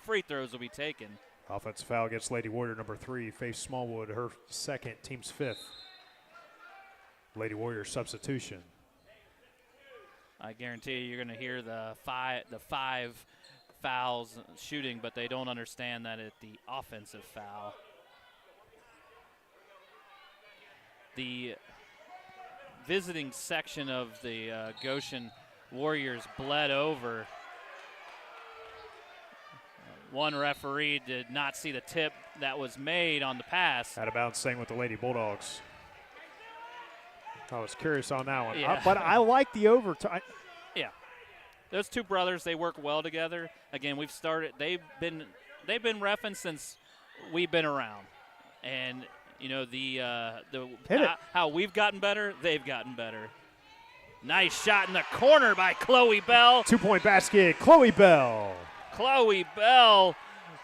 free throws will be taken. Offensive foul against Lady Warrior number 3, Faith Smallwood, her second, team's 5th. Lady Warrior substitution. I guarantee you're going to hear the five fouls shooting, but they don't understand that it's the offensive foul. The visiting section of the Goshen Warriors bled over. One referee did not see the tip that was made on the pass. Out of bounds, staying with the Lady Bulldogs. I was curious on that one. Yeah. But I like the overtime. Yeah. Those 2 brothers, they work well together. Again, they've been reffing since we've been around. And you know, how we've gotten better, they've gotten better. Nice shot in the corner by Chloe Bell. 2-point basket, Chloe Bell. Chloe Bell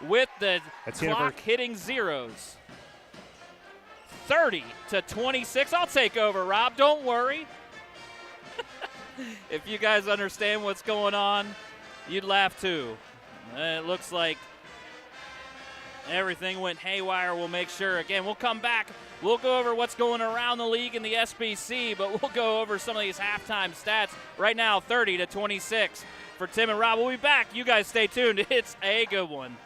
with the clock hitting zeros. 30-26. I'll take over, Rob. Don't worry. If you guys understand what's going on, you'd laugh too. It looks like everything went haywire. We'll make sure. Again, we'll come back We'll go over what's going around the league in the SBC, but we'll go over some of these halftime stats. Right now, 30-26 for Tim and Rob. We'll be back. You guys stay tuned. It's a good one.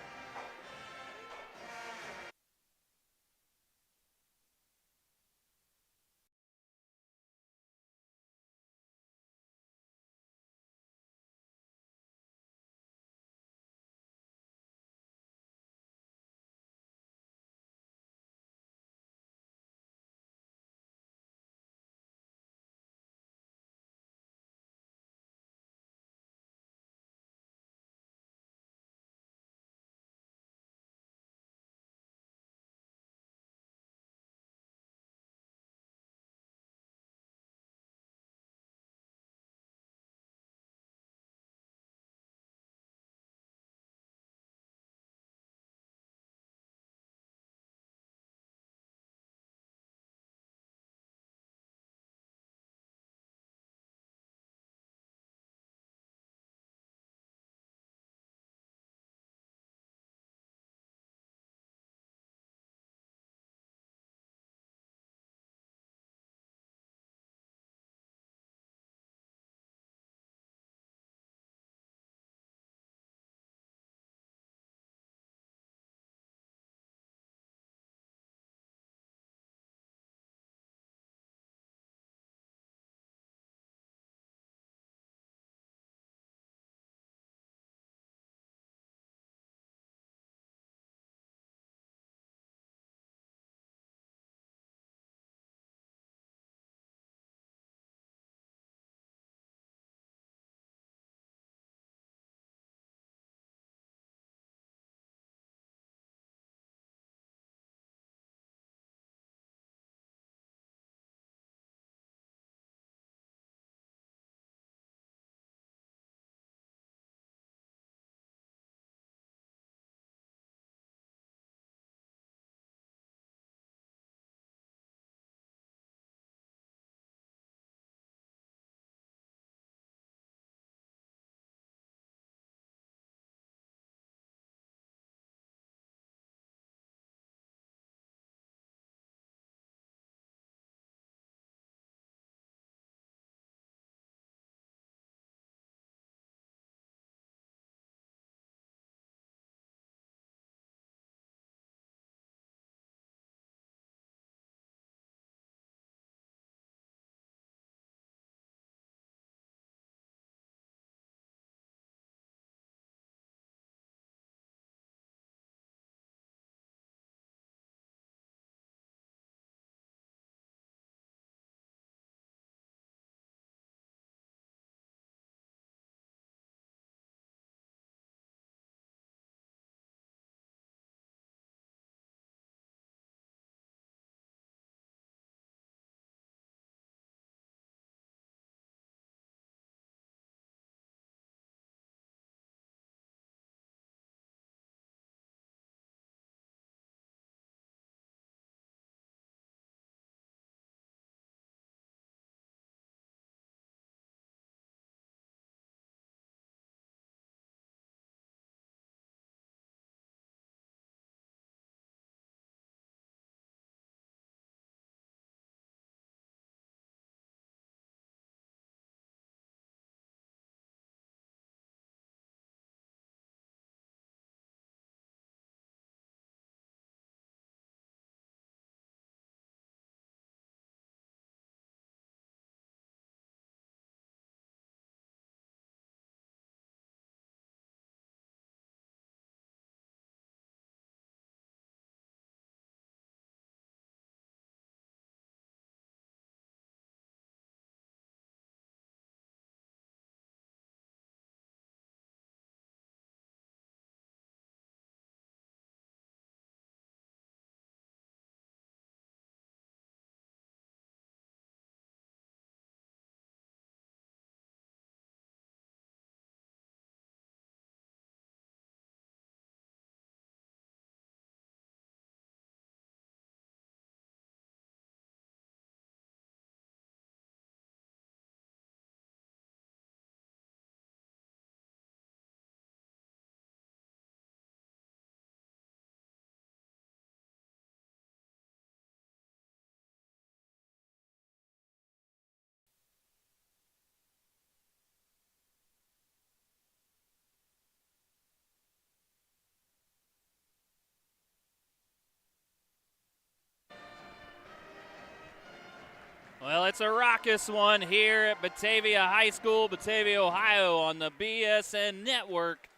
Well, it's a raucous one here at Batavia High School, Batavia, Ohio, on the BSN Network.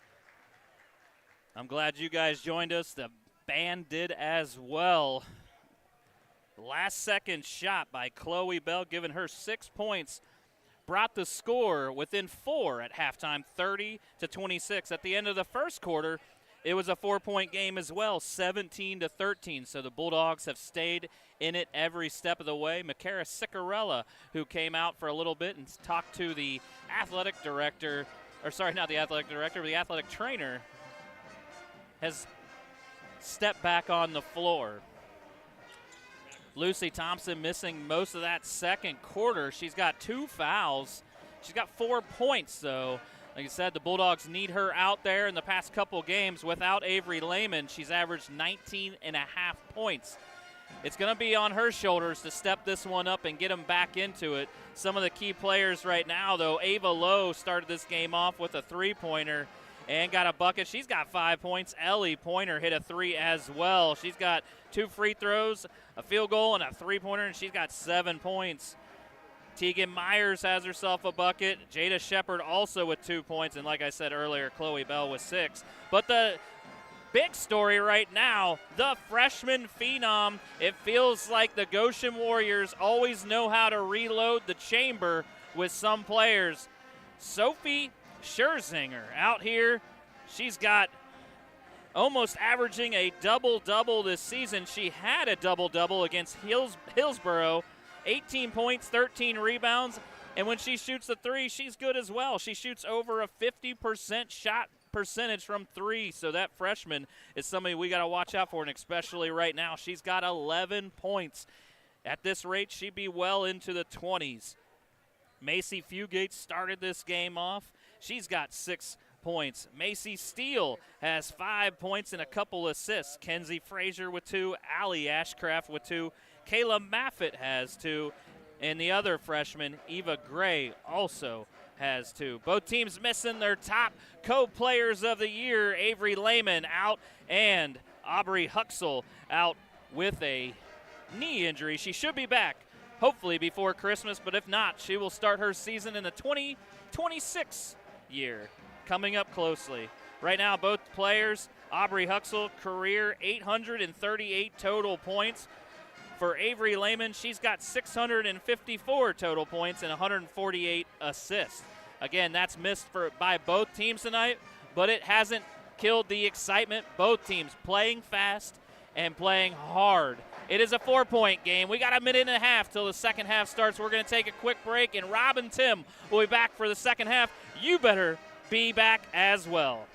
I'm glad you guys joined us. The band did as well. Last-second shot by Chloe Bell, giving her 6 points, brought the score within 4 at halftime, 30-26. At the end of the first quarter, it was a 4-point game as well, 17-13. So the Bulldogs have stayed in it every step of the way. Makara Sicarella, who came out for a little bit and talked to the athletic director, or sorry, not the athletic director, but the athletic trainer, has stepped back on the floor. Lucy Thompson missing most of that second quarter. She's got 2 fouls. She's got 4 points, though. Like I said, the Bulldogs need her out there in the past couple games. Without Avery Lehman, she's averaged 19.5 points. It's going to be on her shoulders to step this one up and get them back into it. Some of the key players right now, though, Ava Lowe started this game off with a 3-pointer and got a bucket. She's got 5 points. Ellie Pointer hit a 3 as well. She's got 2 free throws, a field goal, and a 3-pointer, and she's got 7 points. Tegan Myers has herself a bucket. Jada Shepard also with 2 points. And like I said earlier, Chloe Bell with 6. But the big story right now, the freshman phenom. It feels like the Goshen Warriors always know how to reload the chamber with some players. Sophie Scherzinger out here. She's got almost averaging a double-double this season. She had a double-double against Hillsborough. 18 points, 13 rebounds, and when she shoots the 3, she's good as well. She shoots over a 50% shot percentage from 3, so that freshman is somebody we got to watch out for, and especially right now. She's got 11 points. At this rate, she'd be well into the 20s. Macy Fugate started this game off. She's got 6 points. Macy Steele has 5 points and a couple assists. Kenzie Frazier with 2, Allie Ashcraft with 2, Kayla Maffett has 2, and the other freshman, Eva Gray, also has 2. Both teams missing their top co-players of the year. Avery Lehman out and Aubrey Huxell out with a knee injury. She should be back, hopefully before Christmas, but if not, she will start her season in the 2026 year, coming up closely. Right now, both players, Aubrey Huxell, career 838 total points. For Avery Lehman, she's got 654 total points and 148 assists. Again, that's missed by both teams tonight, but it hasn't killed the excitement. Both teams playing fast and playing hard. It is a 4-point game. We got a minute and a half till the second half starts. We're going to take a quick break, and Rob and Tim will be back for the second half. You better be back as well.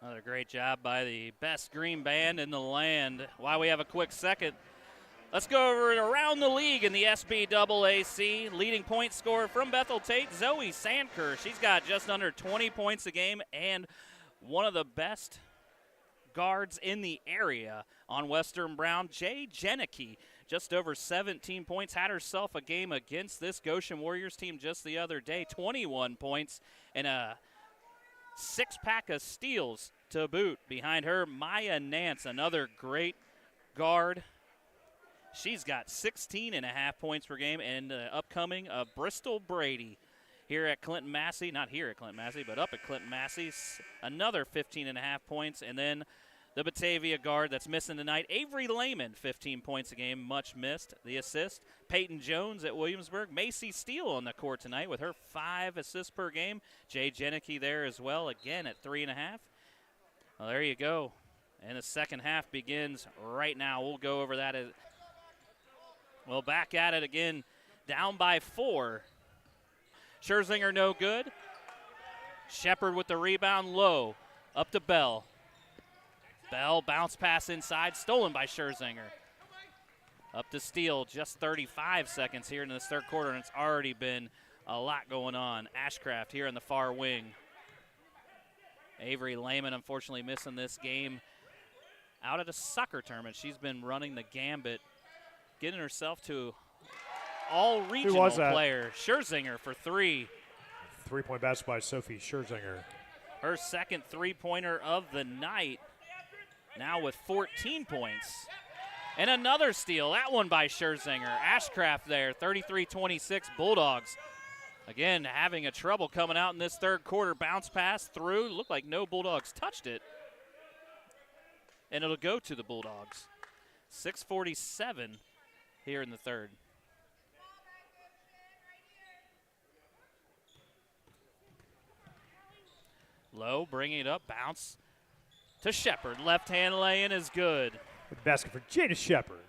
Another great job by the best green band in the land. While we have a quick second, let's go over it around the league in the SBAAC. Leading point scorer from Bethel Tate, Zoe Sandker. She's got just under 20 points a game and one of the best guards in the area on Western Brown. Jay Jenicky, just over 17 points, had herself a game against this Goshen Warriors team just the other day. 21 points and a 6-pack of steals to boot. Behind her, Maya Nance, another great guard. She's got 16.5 points per game, and upcoming Bristol Brady here at Clinton Massey. Not here at Clinton Massey, but up at Clinton Massey. Another 15.5 points, and then the Batavia guard that's missing tonight, Avery Lehman, 15 points a game, much missed. The assist, Peyton Jones at Williamsburg. Macy Steele on the court tonight with her 5 assists per game. Jay Jenicky there as well, again at 3.5. Well, there you go. And the second half begins right now. We'll go over that. Well, back at it again, down by 4. Scherzinger no good. Shepard with the rebound, Low. Up to Bell. Bell, bounce pass inside, stolen by Scherzinger. Up to Steele, just 35 seconds here in this third quarter, and it's already been a lot going on. Ashcraft here in the far wing. Avery Lehman unfortunately missing this game out at a soccer tournament. She's been running the gambit, getting herself to all-regional player. Scherzinger for three. Three-point basket by Sophie Scherzinger. Her second three-pointer of the night, now with 14 points. And another steal, that one by Scherzinger. Ashcraft there, 33-26 Bulldogs. Again, having a trouble coming out in this third quarter. Bounce pass through, looked like no Bulldogs touched it. And it'll go to the Bulldogs. 6:47 here in the third. Low, bringing it up, bounce to Shepard. Left hand lay-in is good. Basket for Jada Shepard.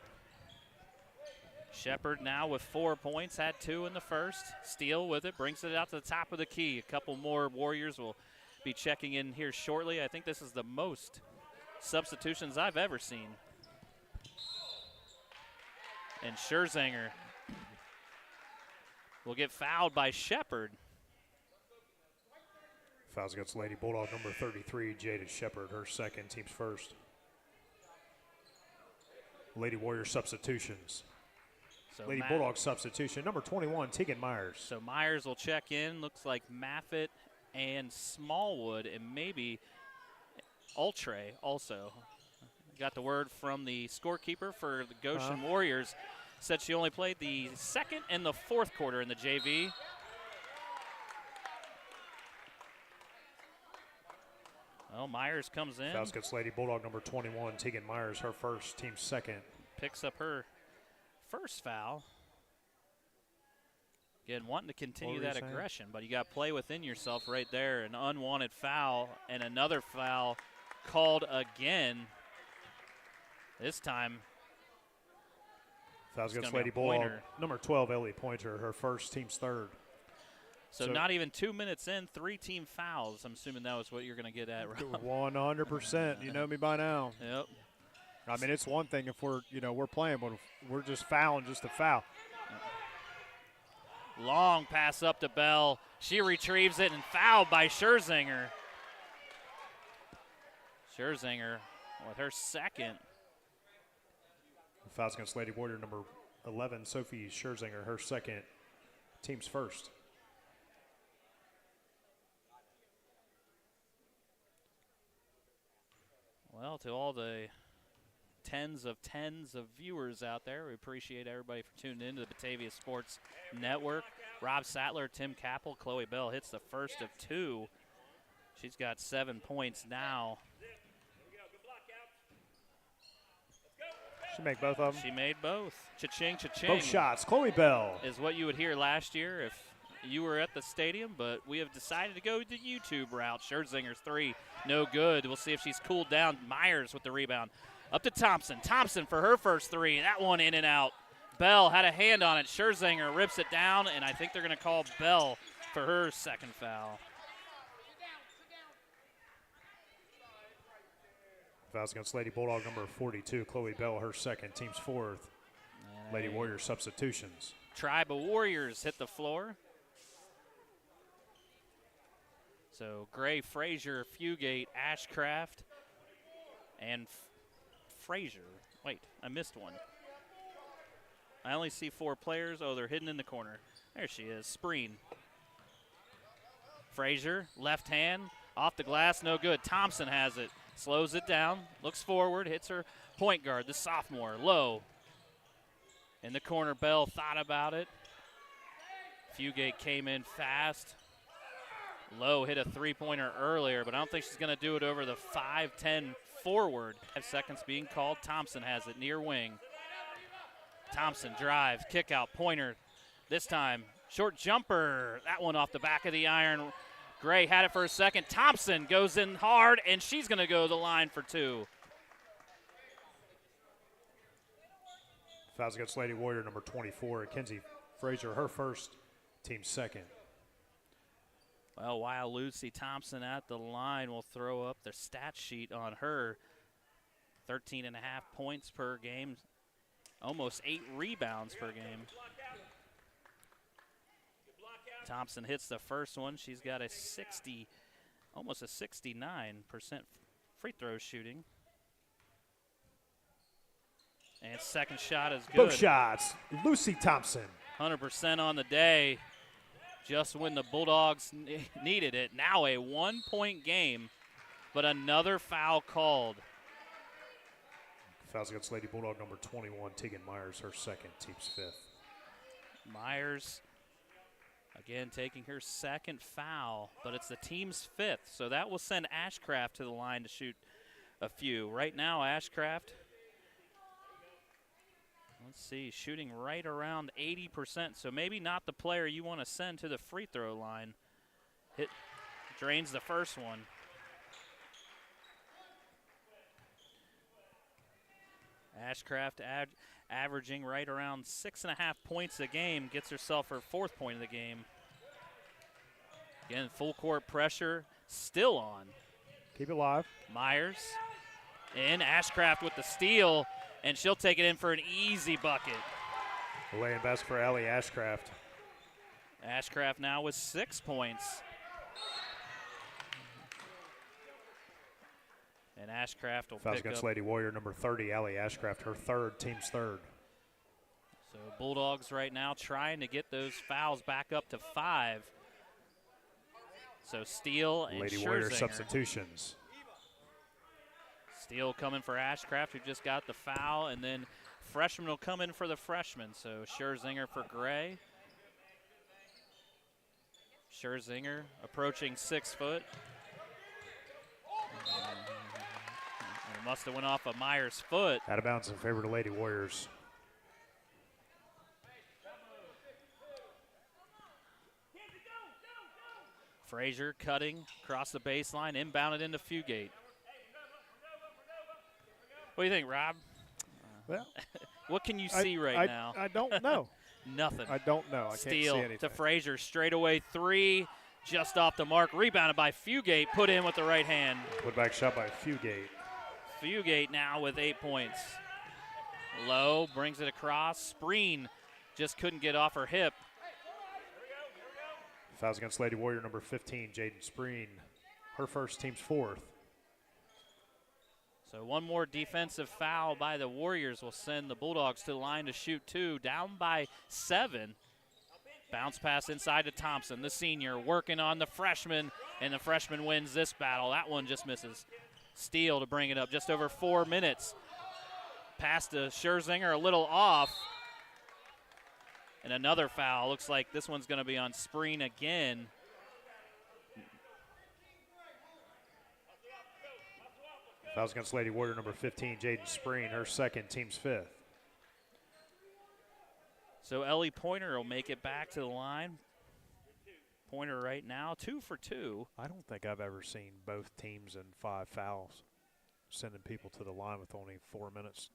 Shepard now with 4 points, had 2 in the first. Steele with it, brings it out to the top of the key. A couple more Warriors will be checking in here shortly. I think this is the most substitutions I've ever seen. And Scherzinger will get fouled by Shepard. Fouls against Lady Bulldog number 33, Jada Shepard, her second, team's first. Lady Warrior substitutions. So Lady Bulldog substitution, number 21, Tegan Myers. So Myers will check in. Looks like Maffitt and Smallwood and maybe Ultre also. Got the word from the scorekeeper for the Goshen Warriors. Said she only played the second and the fourth quarter in the JV. Well, Myers comes in. Fouls against Lady Bulldog number 21, Tegan Myers, her first, team second. Picks up her first foul. Again, wanting to continue that aggression, but you got to play within yourself right there. An unwanted foul and another foul called again. This time. Fouls against Lady Bulldog number 12, Ellie Pointer, her first, team's third. So not even 2 minutes in, 3 team fouls. I'm assuming that was what you're going to get at, Rob. 100%. You know me by now. Yep. I mean, it's one thing if we're playing, but we're just fouling just to foul. Long pass up to Bell. She retrieves it and fouled by Scherzinger. Scherzinger with her second. Fouls against Lady Warrior number 11, Sophie Scherzinger, her second, team's first. Well, to all the tens of viewers out there, we appreciate everybody for tuning in to the Batavia Sports Network. Rob Sattler, Tim Capel, Chloe Bell hits the first of 2. She's got 7 points now. She made both of them. She made both. Cha-ching, cha-ching. Both shots. Chloe Bell. Is what you would hear last year if you were at the stadium, but we have decided to go the YouTube route. Scherzinger's 3, no good. We'll see if she's cooled down. Myers with the rebound. Up to Thompson. Thompson for her first 3. That one in and out. Bell had a hand on it. Scherzinger rips it down, and I think they're going to call Bell for her second foul. Fouls against Lady Bulldog number 42, Chloe Bell, her second, team's fourth. Lady Warrior substitutions. Tribe of Warriors hit the floor. So Gray, Frazier, Fugate, Ashcraft, and Frazier. Wait, I missed one. I only see 4 players. Oh, they're hidden in the corner. There she is, Spreen. Frazier, left hand, off the glass, no good. Thompson has it, slows it down, looks forward, hits her point guard, the sophomore, Low. In the corner, Bell thought about it. Fugate came in fast. Low hit a three-pointer earlier, but I don't think she's going to do it over the 5-10 forward. 5 seconds being called. Thompson has it near wing. Thompson drives, kick out, pointer. This time, short jumper. That one off the back of the iron. Gray had it for a second. Thompson goes in hard, and she's going to go to the line for 2. Fouls against Lady Warrior number 24, Kenzie Frazier, her first, team second. Well, while Lucy Thompson at the line will throw up their stat sheet on her. 13.5 points per game, almost 8 rebounds per game. Thompson hits the first one. She's got a 60, almost a 69% free throw shooting. And second shot is good. Both shots, Lucy Thompson. 100% on the day, just when the Bulldogs needed it. Now a 1-point game, but another foul called. Fouls against Lady Bulldog number 21, Tegan Myers, her second, team's fifth. Myers, again, taking her second foul, but it's the team's fifth, so that will send Ashcraft to the line to shoot a few. Right now, Ashcraft, let's see, shooting right around 80%, so maybe not the player you want to send to the free throw line. Drains the first one. Ashcraft averaging right around 6.5 points a game, gets herself her 4th point of the game. Again, full court pressure still on. Keep it live. Myers in, Ashcraft with the steal, and she'll take it in for an easy bucket. Laying basket for Allie Ashcraft. Ashcraft now with 6 points. And Ashcraft will Fouls pick against up. Lady Warrior number 30, Allie Ashcraft, her third, team's third. So Bulldogs right now trying to get those fouls back up to 5. So Steele and Lady Warrior Scherzinger. substitutions. Steele coming for Ashcraft, who just got the foul, and then freshman will come in for the freshman. So Scherzinger for Gray. Scherzinger approaching 6 foot. It must have went off of Myers' foot. Out of bounds in favor of the Lady Warriors. Frazier cutting across the baseline, inbounded into Fugate. What do you think, Rob? Well, what can you see right now? I don't know. Nothing. I don't know. I Steal can't see anything. to Frazier, straightaway 3, just off the mark, rebounded by Fugate, put in with the right hand. Put back shot by Fugate. Fugate now with 8 points. Low brings it across. Spreen just couldn't get off her hip. Fouls against Lady Warrior number 15, Jaden Spreen. Her first, team's 4th. So one more defensive foul by the Warriors will send the Bulldogs to the line to shoot 2, down by 7. Bounce pass inside to Thompson, the senior, working on the freshman, and the freshman wins this battle. That one just misses. Steele to bring it up, just over 4 minutes. Pass to Scherzinger, a little off. And another foul. Looks like this one's going to be on Spreen again. Fouls against Lady Warrior number 15, Jaden Spreen, her second, team's 5th. So Ellie Pointer will make it back to the line. Pointer right now, 2 for 2. I don't think I've ever seen both teams in 5 fouls, sending people to the line with only 4 minutes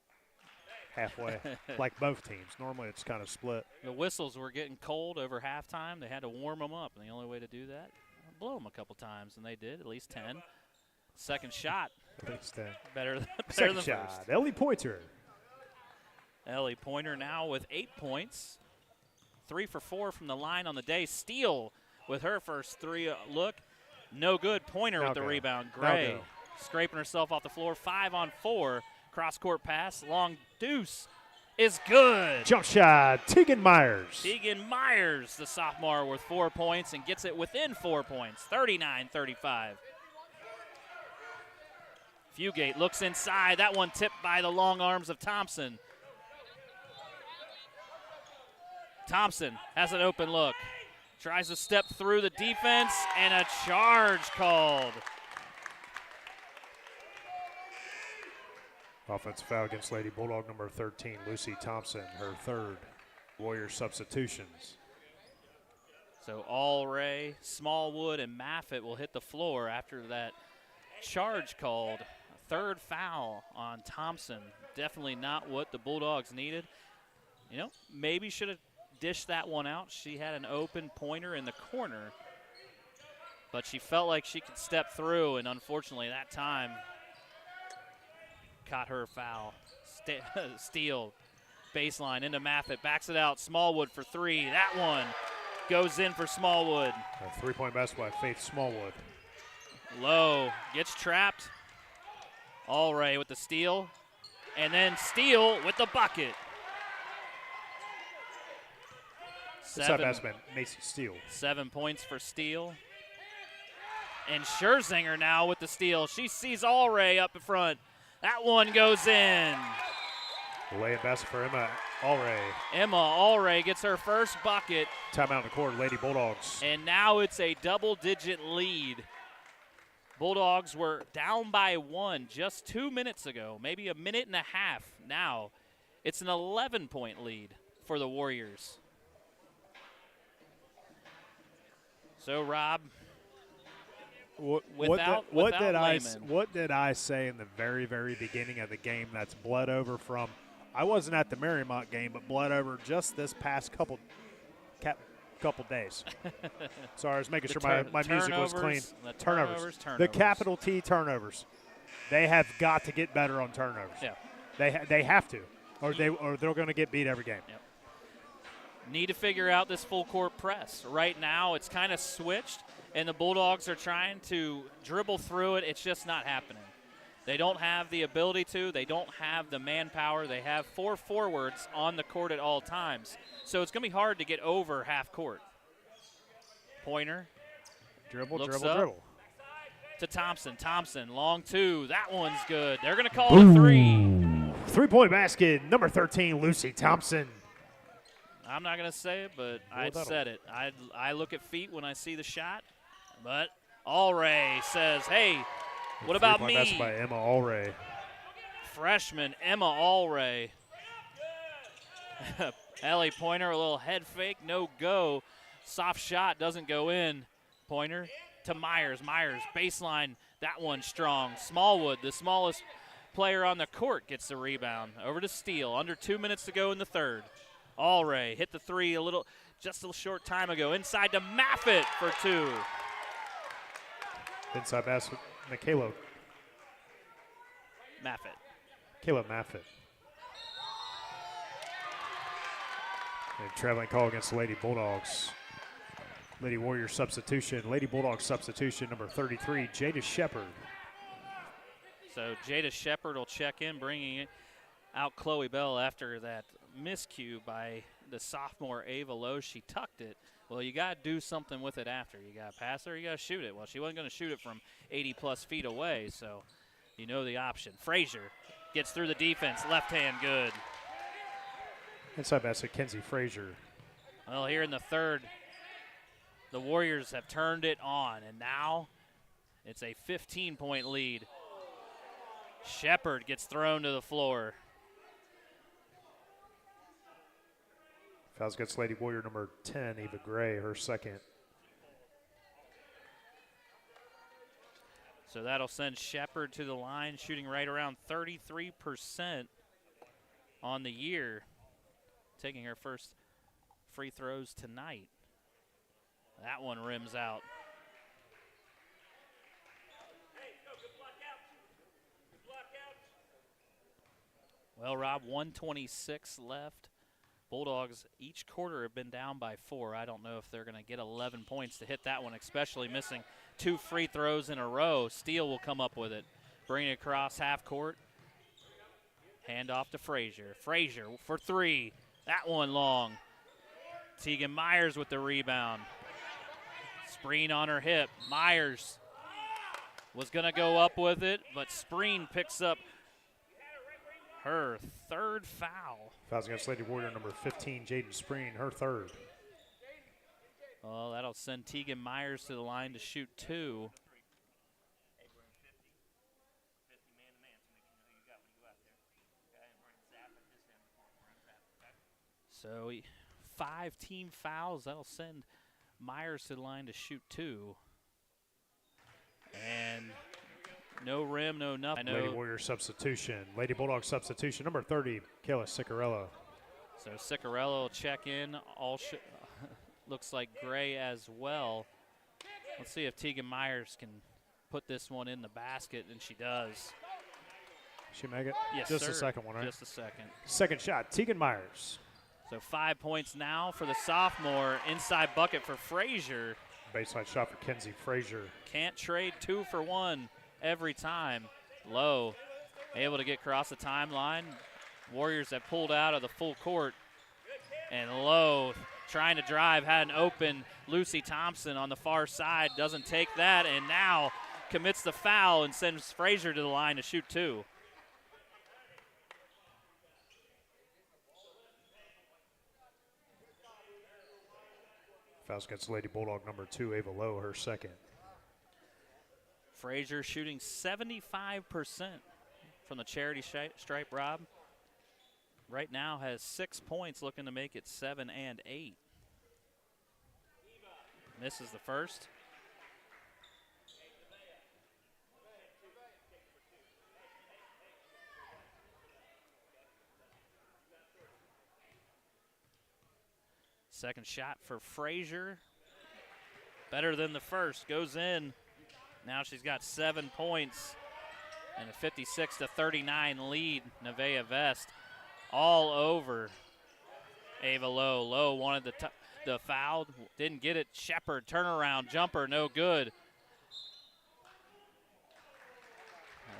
halfway, like both teams. Normally it's kind of split. The whistles were getting cold over halftime. They had to warm them up, and the only way to do that, blow them a couple times, and they did, at least 10. Second shot. At least 10. Better Second than shot, first. Ellie Pointer. Ellie Pointer now with 8 points. 3 for 4 from the line on the day. Steele with her first 3 look. No good. Pointer with the rebound. Gray scraping herself off the floor. 5 on 4. Cross-court pass. Long deuce is good. Jump shot, Tegan Myers. Tegan Myers, the sophomore, with 4 points and gets it within 4 points. 39-35. Fugate looks inside. That one tipped by the long arms of Thompson. Thompson has an open look. Tries to step through the defense, and a charge called. Offensive foul against Lady Bulldog number 13, Lucy Thompson, her third. Warrior substitutions. So Allray, Smallwood, and Maffett will hit the floor after that charge called. Third foul on Thompson. Definitely not what the Bulldogs needed. You know, maybe should have dished that one out. She had an open Pointer in the corner. but she felt like she could step through, and unfortunately that time caught her foul. Steele, baseline into Maffett, backs it out. Smallwood for three. That one goes in for Smallwood. A three-point basket by Faith Smallwood. Low, gets trapped. Allray with the steal, and then Steele with the bucket. Macy Steele. 7 points for Steele. And Scherzinger now with the steal. She sees Allray up in front. That one goes in. Lay-in basket for Emma Allray. Emma Allray gets her first bucket. Timeout in the court, Lady Bulldogs. And now it's a double-digit lead. Bulldogs were down by one just 2 minutes ago, maybe a minute and a half now. It's an 11-point lead for the Warriors. So, Rob, What did I say in the very, very beginning of the game that's bled over from? I wasn't at the Marymount game, but bled over just this past couple days. Sorry, I was making sure my music was clean. Turnovers. The capital T turnovers. They have got to get better on turnovers. Yeah. They have to, or they're going to get beat every game. Yep. Need to figure out this full court press. Right now, it's kind of switched, and the Bulldogs are trying to dribble through it. It's just not happening. They don't have the ability to. They don't have the manpower. They have 4 forwards on the court at all times. So it's going to be hard to get over half court. Pointer. Dribble. To Thompson. Thompson, long two. That one's good. They're going to call it a three. 3-point basket, number 13, Lucy Thompson. I'm not going to say it, but I said it. I look at feet when I see the shot. But Allray says, hey, what about me? That's by Emma Allray. Freshman Emma Allray. Ellie Pointer, a little head fake, no go. Soft shot doesn't go in. Pointer to Myers. Myers, baseline, that one strong. Smallwood, the smallest player on the court, gets the rebound. Over to Steele, under 2 minutes to go in the third. Allray hit the three just a short time ago. Inside to Maffett for two. Inside basket, Michaela. Maffett. Caleb Maffett. And traveling call against the Lady Bulldogs. Lady Warriors substitution. Lady Bulldogs substitution, number 33, Jada Shepard. So Jada Shepard will check in, bringing out Chloe Bell after that miscue by the sophomore Ava Lowe. She tucked it. Well, you got to do something with it after. You got to pass her, you got to shoot it. Well, she wasn't going to shoot it from 80-plus feet away, so you know the option. Frazier gets through the defense. Left hand, good. Inside basket, Kenzie Frazier. Well, here in the third, the Warriors have turned it on, and now it's a 15-point lead. Shepard gets thrown to the floor. Fouls against Lady Warrior number 10, Eva Gray, her second. So that'll send Shepard to the line, shooting right around 33% on the year, taking her first free throws tonight. That one rims out. Well, Rob, 1:26 left. Bulldogs each quarter have been down by 4. I don't know if they're going to get 11 points to hit that one, especially missing 2 free throws in a row. Steele will come up with it. Bring it across half court. Hand off to Frazier. Frazier for 3. That one long. Tegan Myers with the rebound. Spreen on her hip. Myers was going to go up with it, but Spreen picks up her third foul. Fouls against Lady Warrior number 15, Jaden Spreen, her third. Well, that'll send Tegan Myers to the line to shoot 2. So 5 team fouls. That'll send Myers to the line to shoot 2. And no rim, no nothing. Lady Warrior substitution. Lady Bulldog substitution, number 30, Kayla Ciccarello. So Ciccarello will check in. Looks like Gray as well. Let's see if Tegan Myers can put this one in the basket, and she does. She make it? Yes, Just sir. a second one, right? Just a second. Second shot, Tegan Myers. So 5 points now for the sophomore. Inside bucket for Frazier. Baseline shot for Kenzie Frazier. Can't trade 2 for 1 every time. Low, able to get across the timeline. Warriors have pulled out of the full court. And Low trying to drive, had an open Lucy Thompson on the far side. Doesn't take that, and now commits the foul and sends Frazier to the line to shoot 2. Fouls against Lady Bulldog number 2, Ava Lowe, her second. Frazier shooting 75% from the charity stripe, Rob. Right now has 6 points, looking to make it 7 and 8. Misses the first. Second shot for Frazier. Better than the first. Goes in. Now she's got 7 points and a 56-39 lead. Nevaeh Vest all over Ava Lowe. Lowe wanted the foul. Didn't get it. Shepard, turnaround, jumper, no good.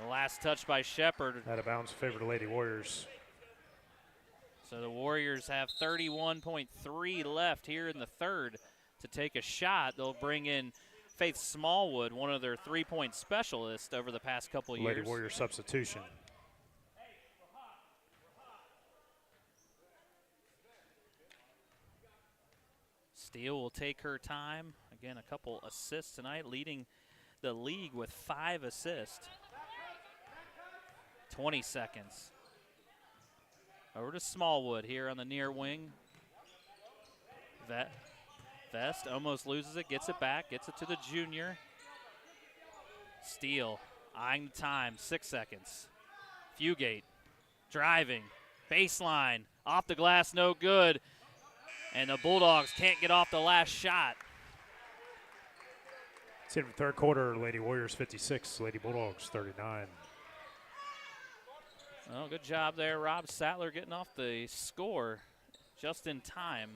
The last touch by Shepard. Out of bounds, favor to Lady Warriors. So the Warriors have 31.3 left here in the third to take a shot. They'll bring in Faith Smallwood, one of their three-point specialists over the past couple of years. Lady Warrior substitution. Steele will take her time. Again, a couple assists tonight, leading the league with 5 assists. 20 seconds. Over to Smallwood here on the near wing. Vest almost loses it, gets it back, gets it to the junior. Steele eyeing the time, 6 seconds. Fugate driving, baseline, off the glass, no good. And the Bulldogs can't get off the last shot. It's in the third quarter, Lady Warriors 56, Lady Bulldogs 39. Well, good job there, Rob Sattler getting off the score just in time.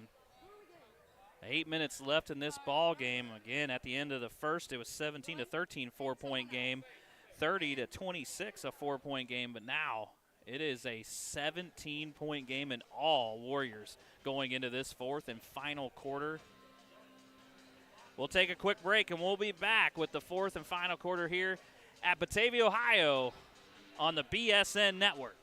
8 minutes left in this ball game. Again, at the end of the first, it was 17-13 4-point game, 30-26 a 4-point game, but now it is a 17-point game in all Warriors going into this fourth and final quarter. We'll take a quick break, and we'll be back with the fourth and final quarter here at Batavia, Ohio on the BSN Network.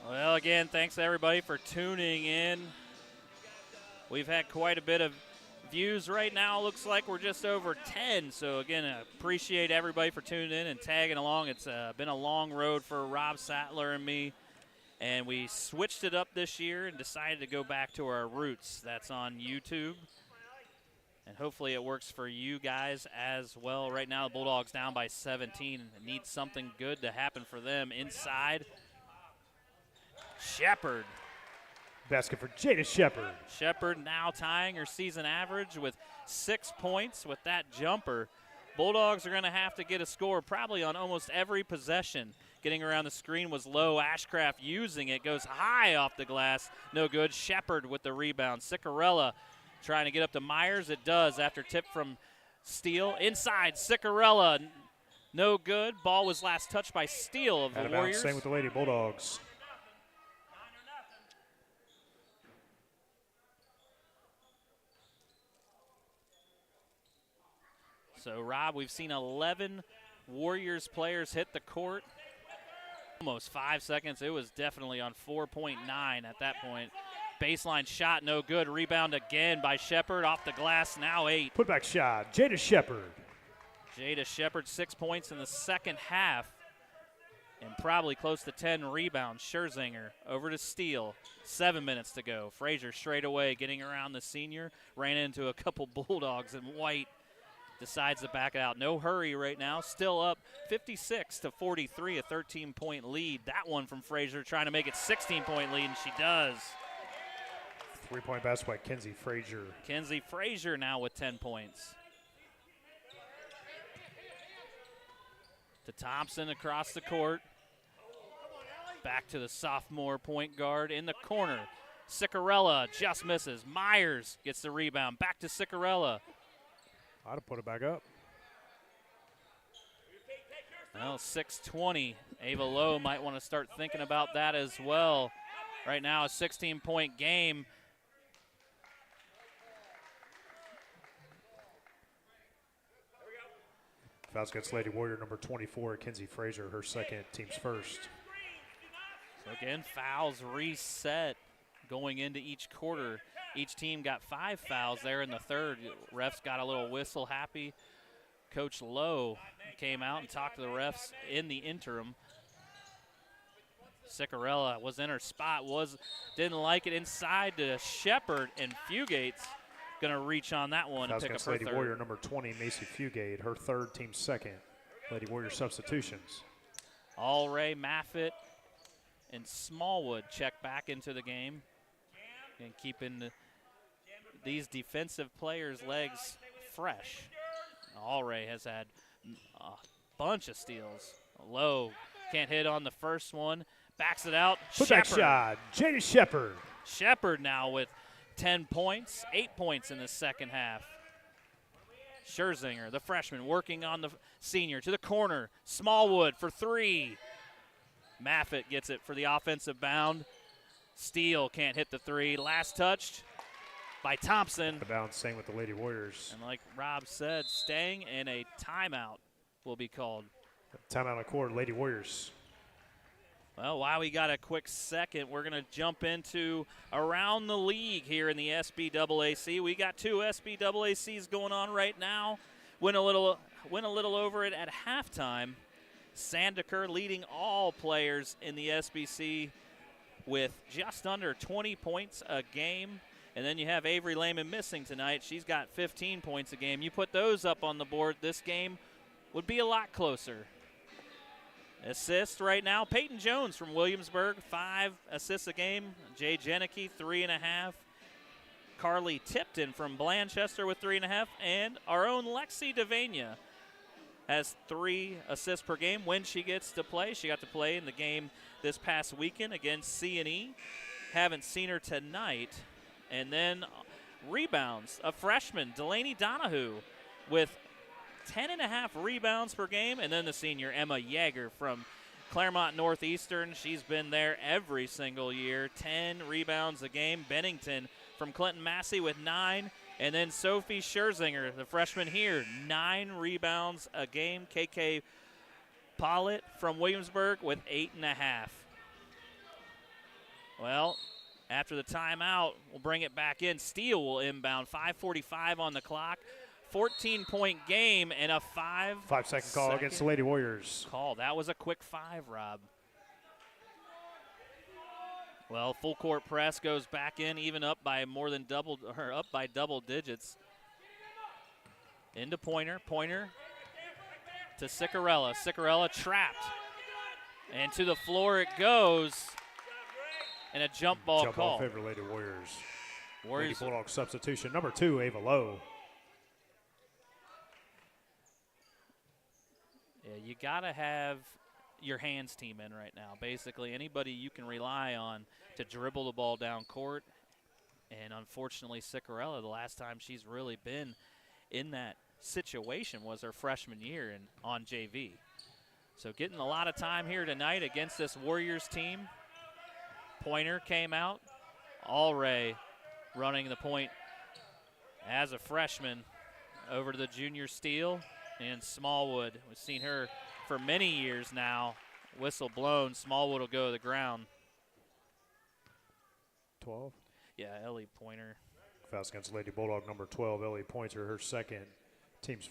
Well, again, thanks to everybody for tuning in. We've had quite a bit of views right now. Looks like we're just over 10. So, again, I appreciate everybody for tuning in and tagging along. It's been a long road for Rob Sattler and me. And we switched it up this year and decided to go back to our roots. That's on YouTube. And hopefully it works for you guys as well. Right now, the Bulldogs down by 17. It needs something good to happen for them inside. Shepard. Basket for Jada Shepard. Shepard now tying her season average with 6 points with that jumper. Bulldogs are going to have to get a score probably on almost every possession. Getting around the screen was Low. Ashcraft using it. Goes high off the glass. No good. Shepard with the rebound. Sicarella trying to get up to Myers. It does after tip from Steele. Inside, Sicarella. No good. Ball was last touched by Steele of the Warriors. Same with the Lady Bulldogs. So, Rob, we've seen 11 Warriors players hit the court. Almost 5 seconds. It was definitely on 4.9 at that point. Baseline shot, no good. Rebound again by Shepard off the glass, now 8. Putback shot, Jada Shepard. Jada Shepard, 6 points in the second half and probably close to 10 rebounds. Scherzinger over to Steele. 7 minutes to go. Frazier straight away getting around the senior. Ran into a couple Bulldogs, and White decides to back it out. No hurry right now. Still up 56-43, a 13-point lead. That one from Frazier trying to make it 16-point lead, and she does. 3-point basket by Kenzie Frazier. Kenzie Frazier now with 10 points. To Thompson across the court. Back to the sophomore point guard in the corner. Ciccarella just misses. Myers gets the rebound. Back to Ciccarella. I'd have put it back up. Well, 6:20. Ava Lowe might want to start thinking about that as well. Right now, a 16-point game. Fouls against Lady Warrior number 24, Kenzie Frazier, her second, team's first. So again, fouls reset going into each quarter. Each team got 5 fouls there in the third. Refs got a little whistle happy. Coach Lowe came out and talked to the refs in the interim. Ciccarella was in her spot, didn't like it inside to Shepard, and Fugate's going to reach on that one and pick up her Lady third. Warrior number 20, Macy Fugate, her third, team second. Lady Warrior substitutions. Allray, Maffitt, and Smallwood check back into the game and keeping these defensive players' legs fresh. Allray has had a bunch of steals. Lowe can't hit on the first one. Backs it out. Putback shot, Jada Shepard. Shepard now with 10 points, 8 points in the second half. Scherzinger, the freshman, working on the senior to the corner. Smallwood for 3. Maffitt gets it for the offensive bound. Steele can't hit the 3. Last touched by Thompson. The bounce staying with the Lady Warriors. And like Rob said, staying, and a timeout will be called. Timeout on court, Lady Warriors. Well, while we got a quick second, we're going to jump into around the league here in the SBAAC. We got 2 SBAACs going on right now. Went a little over it at halftime. Sandaker leading all players in the SBC with just under 20 points a game. And then you have Avery Lehman missing tonight. She's got 15 points a game. You put those up on the board, this game would be a lot closer. Assist right now, Peyton Jones from Williamsburg, 5 assists a game. Jay Jenicky, 3.5. Carly Tipton from Blanchester with 3.5. And our own Lexi Devania has 3 assists per game when she gets to play. She got to play in the game this past weekend against C&E. Haven't seen her tonight. And then rebounds, a freshman, Delaney Donahue, with 10.5 rebounds per game. And then the senior, Emma Yeager from Claremont Northeastern. She's been there every single year, 10 rebounds a game. Bennington from Clinton Massey with 9. And then Sophie Scherzinger, the freshman here, 9 rebounds a game. KK Pollitt from Williamsburg with 8.5. Well, after the timeout, we'll bring it back in. Steele will inbound, 5:45 on the clock. 14-point game and a 5-second call against the Lady Warriors. Call. That was a quick 5, Rob. Well, full court press goes back in, even up by up by double digits. Into Pointer. Pointer to Ciccarella. Ciccarella trapped. And to the floor it goes. And a jump ball Jump call. ball favor Lady Warriors. Warriors. Lady Bulldog substitution. Number 2, Ava Lowe. Yeah, you got to have your hands team in right now. Basically, anybody you can rely on to dribble the ball down court. And unfortunately, Ciccarella, the last time she's really been in that situation was her freshman year on JV. So getting a lot of time here tonight against this Warriors team. Pointer came out. Allray running the point as a freshman over to the junior Steele. And Smallwood, we've seen her for many years now Whistle blown. Smallwood will go to the ground. 12. Yeah, Ellie Pointer. Fouls against Lady Bulldog number 12, Ellie Pointer, her second. Team's.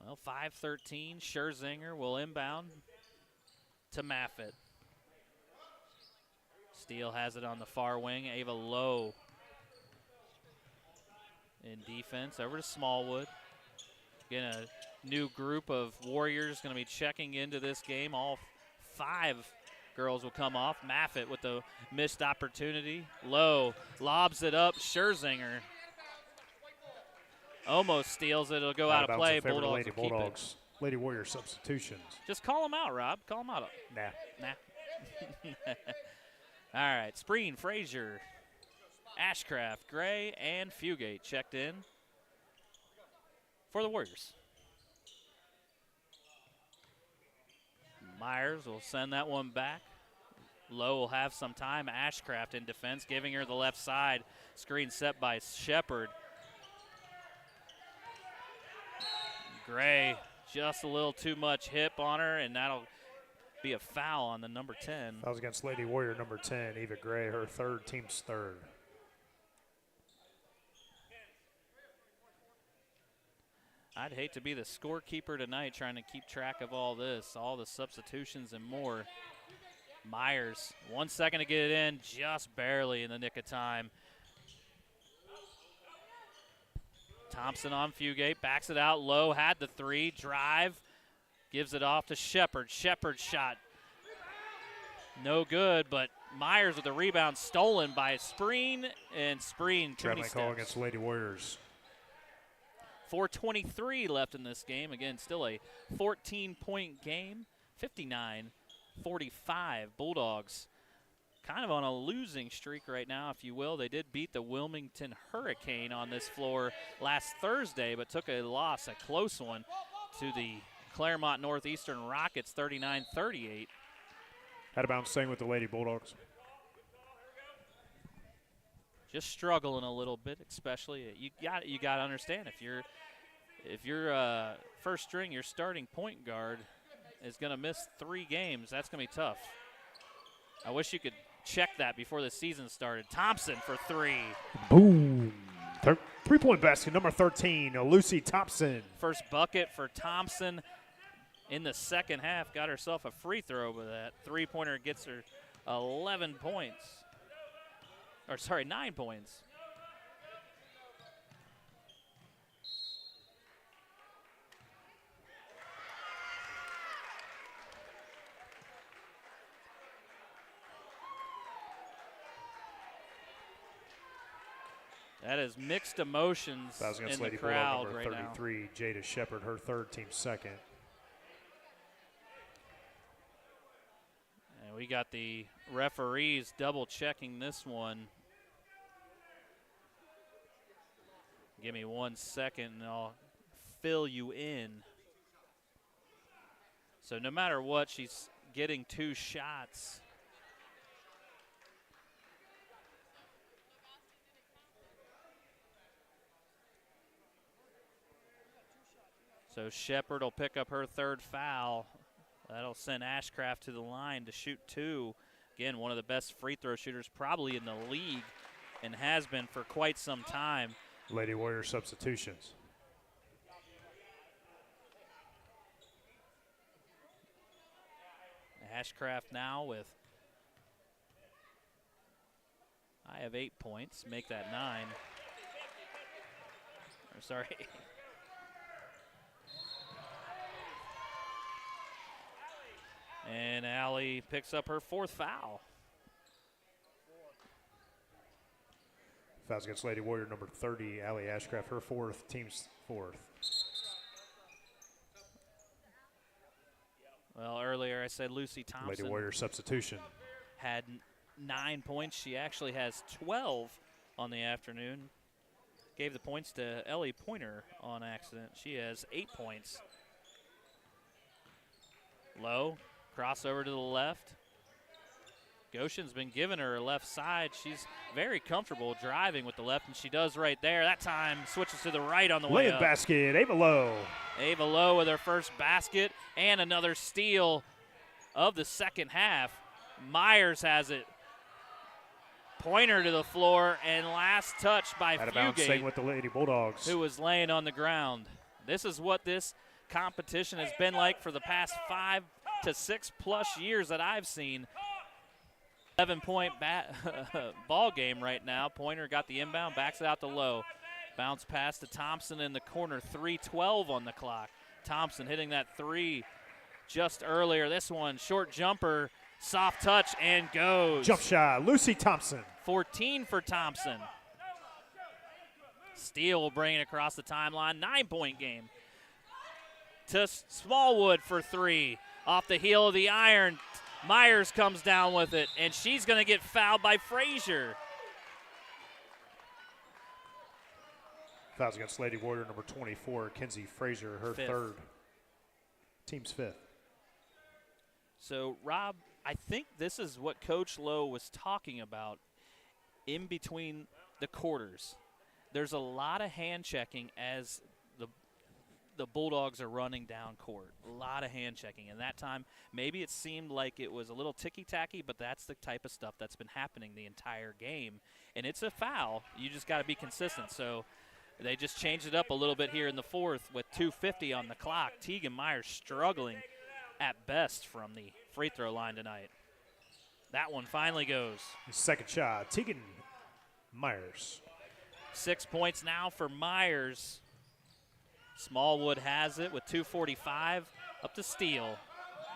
Well, 5-13. Scherzinger will inbound to Maffitt. Steele has it on the far wing. Ava Lowe in defense. Over to Smallwood. Again, a new group of Warriors going to be checking into this game. All 5 girls will come off. Maffitt with the missed opportunity. Lowe lobs it up. Scherzinger almost steals it. It'll go out of play. Bulldogs Lady will keep Bulldogs. Lady Warrior substitutions. Just call them out, Rob. Call them out. Nah. All right, Spreen, Frazier, Ashcraft, Gray, and Fugate checked in for the Warriors. Myers will send that one back. Lowe will have some time. Ashcraft in defense, giving her the left side. Screen set by Shepard. Gray, just a little too much hip on her, and that'll be a foul on the number 10. That was against Lady Warrior number 10, Eva Gray, her third, team's third. I'd hate to be the scorekeeper tonight trying to keep track of all this, all the substitutions and more. Myers, 1 second to get it in, just barely in the nick of time. Thompson on Fugate, backs it out low, had the 3, drive, gives it off to Shepard. Shepard's shot, no good, but Myers with the rebound stolen by Spreen, and Spreen, too many Traveling call steps. against Lady Warriors. 4:23 left in this game. Again, still a 14-point game, 59-45. Bulldogs kind of on a losing streak right now, if you will. They did beat the Wilmington Hurricane on this floor last Thursday, but took a loss, a close one, to the Claremont Northeastern Rockets, 39-38. Out of bounds, staying with the Lady Bulldogs. Just struggling a little bit, especially you got to understand if you're first string, your starting point guard is going to miss 3 games. That's going to be tough. I wish you could check that before the season started. Thompson for 3. Boom. 3-point basket, number 13, Lucy Thompson. First bucket for Thompson in the second half. Got herself a free throw with that. 3-pointer gets her 11 points. Or, sorry, 9 points. That is mixed emotions in the Lady crowd Bulldog, right number 33, now. Jada Shepard, her third, team second. And we got the referees double checking this one. Give me 1 second and I'll fill you in. So no matter what, she's getting 2 shots. So Shepard will pick up her 3rd foul. That'll send Ashcraft to the line to shoot 2. Again, one of the best free throw shooters probably in the league and has been for quite some time. Lady Warrior substitutions. Ashcraft now with, I have 8 points, make that 9. Or sorry. And Allie picks up her 4th foul. Fouls against Lady Warrior number 30, Allie Ashcraft, her 4th, team's 4th. Well, earlier I said Lucy Thompson. Lady Warrior substitution. Had 9 points. She actually has 12 on the afternoon. Gave the points to Ellie Pointer on accident. She has 8 points. Low, crossover to the left. Goshen's been giving her left side. She's very comfortable driving with the left, and she does right there. That time switches to the right on the way Laying up. basket, Ava Lowe. Ava Lowe with her first basket and another steal of the second half. Myers has it. Pointer to the floor, and last touch by Out of bounds, staying Fugate, with the Lady Bulldogs. who was laying on the ground. This is what this competition has been like for the past 5 to 6 plus years that I've seen. 7-point ball game right now. Pointer got the inbound, backs it out to Lowe. Bounce pass to Thompson in the corner, 3:12 on the clock. Thompson hitting that three just earlier. This one, short jumper, soft touch, and goes. Jump shot, Lucy Thompson. 14 for Thompson. Steele will bring it across the timeline. 9-point game. To Smallwood for three. Off the heel of the iron. Myers comes down with it, and she's going to get fouled by Frazier. Fouls against Lady Warrior number 24, Kenzie Frazier, her Fifth. third. Team's fifth. So, Rob, I think this is what Coach Lowe was talking about in between the quarters. There's a lot of hand checking as the Bulldogs are running down court. A lot of hand checking. And that time, maybe it seemed like it was a little ticky-tacky, but that's the type of stuff that's been happening the entire game. And it's a foul. You just got to be consistent. So they just changed it up a little bit here in the fourth with 2:50 on the clock. Tegan Myers struggling at best from the free throw line tonight. That one finally goes. Second shot, Tegan Myers. 6 points now for Myers. Smallwood has it with 2:45 up to Steele.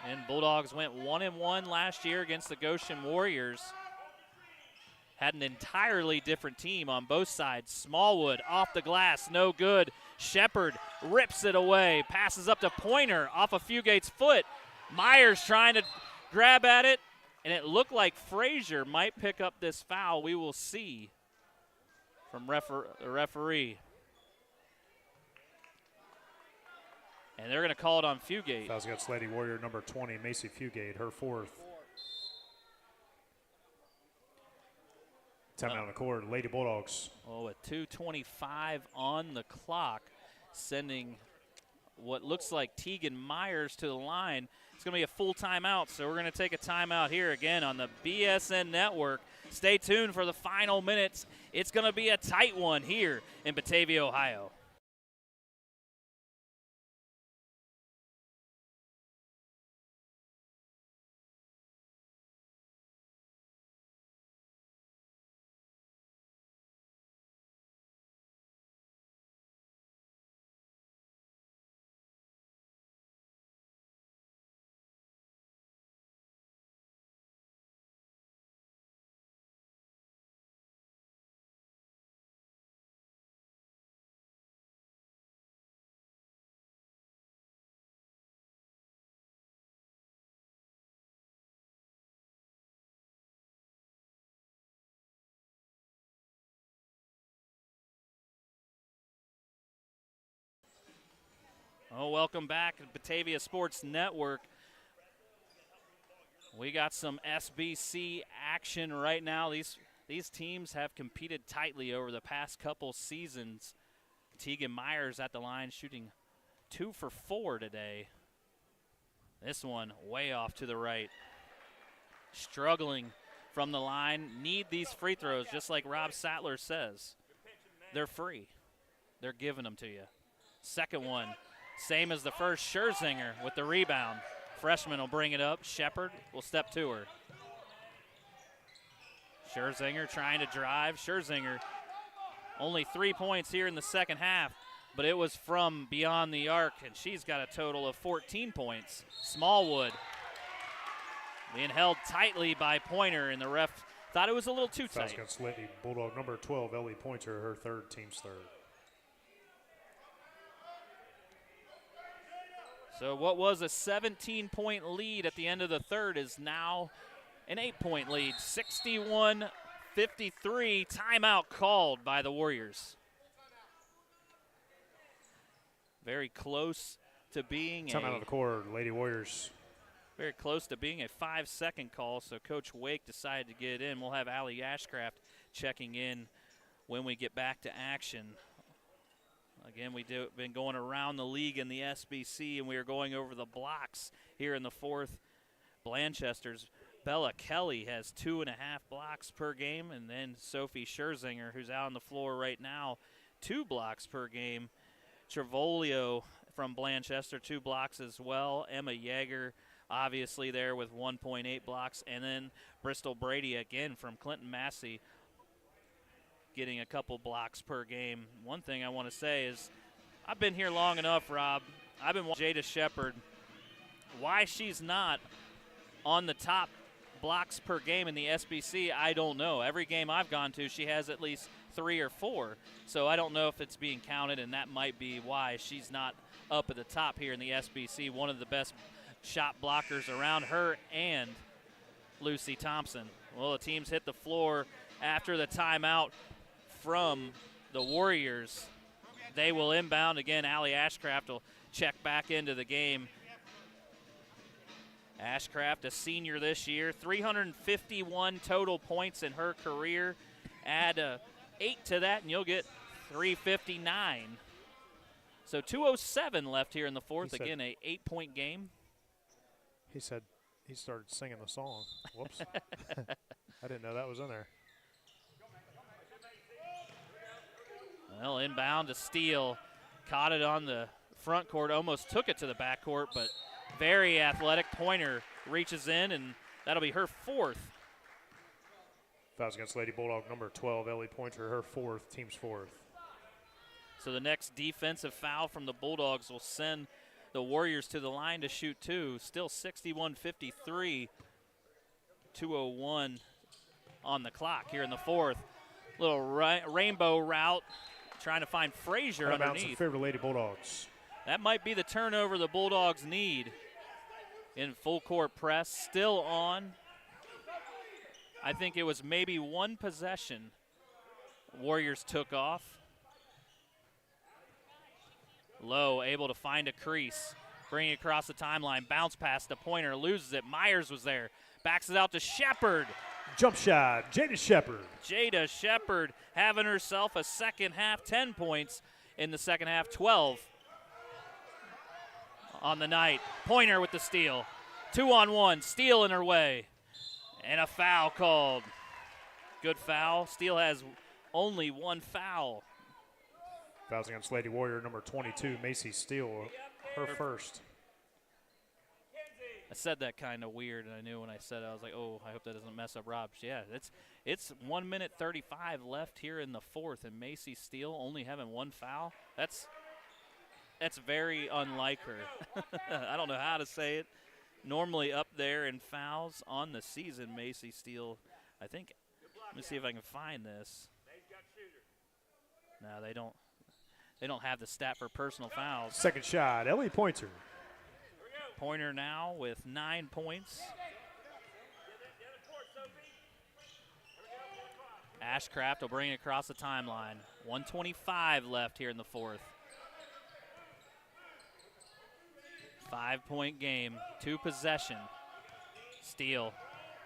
And Bulldogs went 1-1 last year against the Goshen Warriors. Had an entirely different team on both sides. Smallwood off the glass, no good. Shepard rips it away, passes up to Pointer off of Fugate's foot. Myers trying to grab at it, and it looked like Frazier might pick up this foul. We will see from the referee. And they're going to call it on Fugate. Fouls against Lady Warrior number 20, Macy Fugate, her fourth. Timeout on the court, Lady Bulldogs. Oh, with 2:25 on the clock, sending what looks like Tegan Myers to the line. It's going to be a full timeout, so we're going to take a timeout here again on the BSN Network. Stay tuned for the final minutes. It's going to be a tight one here in Batavia, Ohio. Oh, welcome back to Batavia Sports Network. We got some SBC action right now. These teams have competed tightly over the past couple seasons. Tegan Myers at the line shooting 2 for 4 today. This one way off to the right. Struggling from the line. Need these free throws, just like Rob Sattler says. They're free. They're giving them to you. Second one. Same as the first, Scherzinger with the rebound. Freshman will bring it up. Shepard will step to her. Scherzinger trying to drive. Scherzinger only 3 points here in the second half, but it was from beyond the arc, and she's got a total of 14 points. Smallwood being held tightly by Pointer, and the ref thought it was a little too tight. Fouls against Lady Bulldog number 12, Ellie Pointer, her third, team's third. So what was a 17-point lead at the end of the third is now an 8-point lead. 61-53, timeout called by the Warriors. Very close to being Timeout on the court, Lady Warriors. very close to being a 5-second call, so Coach Wake decided to get it in. We'll have Allie Ashcraft checking in when we get back to action. Again, we've been going around the league in the SBC, and we are going over the blocks here in the fourth. Blanchester's Bella Kelly has 2.5 blocks per game, and then Sophie Scherzinger, who's out on the floor right now, 2 blocks per game. Trevolio from Blanchester, 2 blocks as well. Emma Yeager, obviously there with 1.8 blocks. And then Bristol Brady again from Clinton Massey getting a couple blocks per game. One thing I want to say is I've been here long enough, Rob. I've been watching Jada Shepard. Why she's not on the top blocks per game in the SBC, I don't know. Every game I've gone to, she has at least 3 or 4. So I don't know if it's being counted, and that might be why she's not up at the top here in the SBC. One of the best shot blockers around, her and Lucy Thompson. Well, the teams hit the floor after the timeout from the Warriors. They will inbound again. Allie Ashcraft will check back into the game. Ashcraft, a senior this year, 351 total points in her career. Add 8 to that, and you'll get 359. So 2:07 left here in the fourth. Again, a 8-point game. He said he started singing the song. Whoops. I didn't know that was in there. Well, inbound to Steele. Caught it on the front court, almost took it to the back court, but very athletic. Pointer reaches in, and that'll be her 4th. Fouls against Lady Bulldog number 12, Ellie Pointer, her 4th, team's 4th. So the next defensive foul from the Bulldogs will send the Warriors to the line to shoot 2. Still 61-53, 2:01 on the clock here in the fourth. Little rainbow route, trying to find Frazier underneath. In favor of Lady Bulldogs. That might be the turnover the Bulldogs need. In full court press, still on. I think it was maybe one possession Warriors took off. Lowe able to find a crease, bring it across the timeline, bounce pass to Pointer, loses it. Myers was there, backs it out to Shepard. Jump shot, Jada Shepard. Jada Shepard having herself a second half, 10 points in the second half, 12 on the night. Pointer with the steal. 2-on-1, Steele in her way. And a foul called. Good foul. Steele has only 1 foul. Fouls against Lady Warrior number 22, Macy Steele, her 1st. I said that kind of weird, and I knew when I said it, I was like, oh, I hope that doesn't mess up Rob. Yeah, it's 1 minute 35 left here in the fourth, and Macy Steele only having 1 foul. That's very unlike her. I don't know how to say it. Normally up there in fouls on the season, Macy Steele, I think. Let me see if I can find this. No, they don't. They don't have the stat for personal fouls. Second shot, Ellie Pointer. Pointer now with 9 points. Ashcraft will bring it across the timeline. 1:25 left here in the fourth. 5-point game, 2 possession. Steele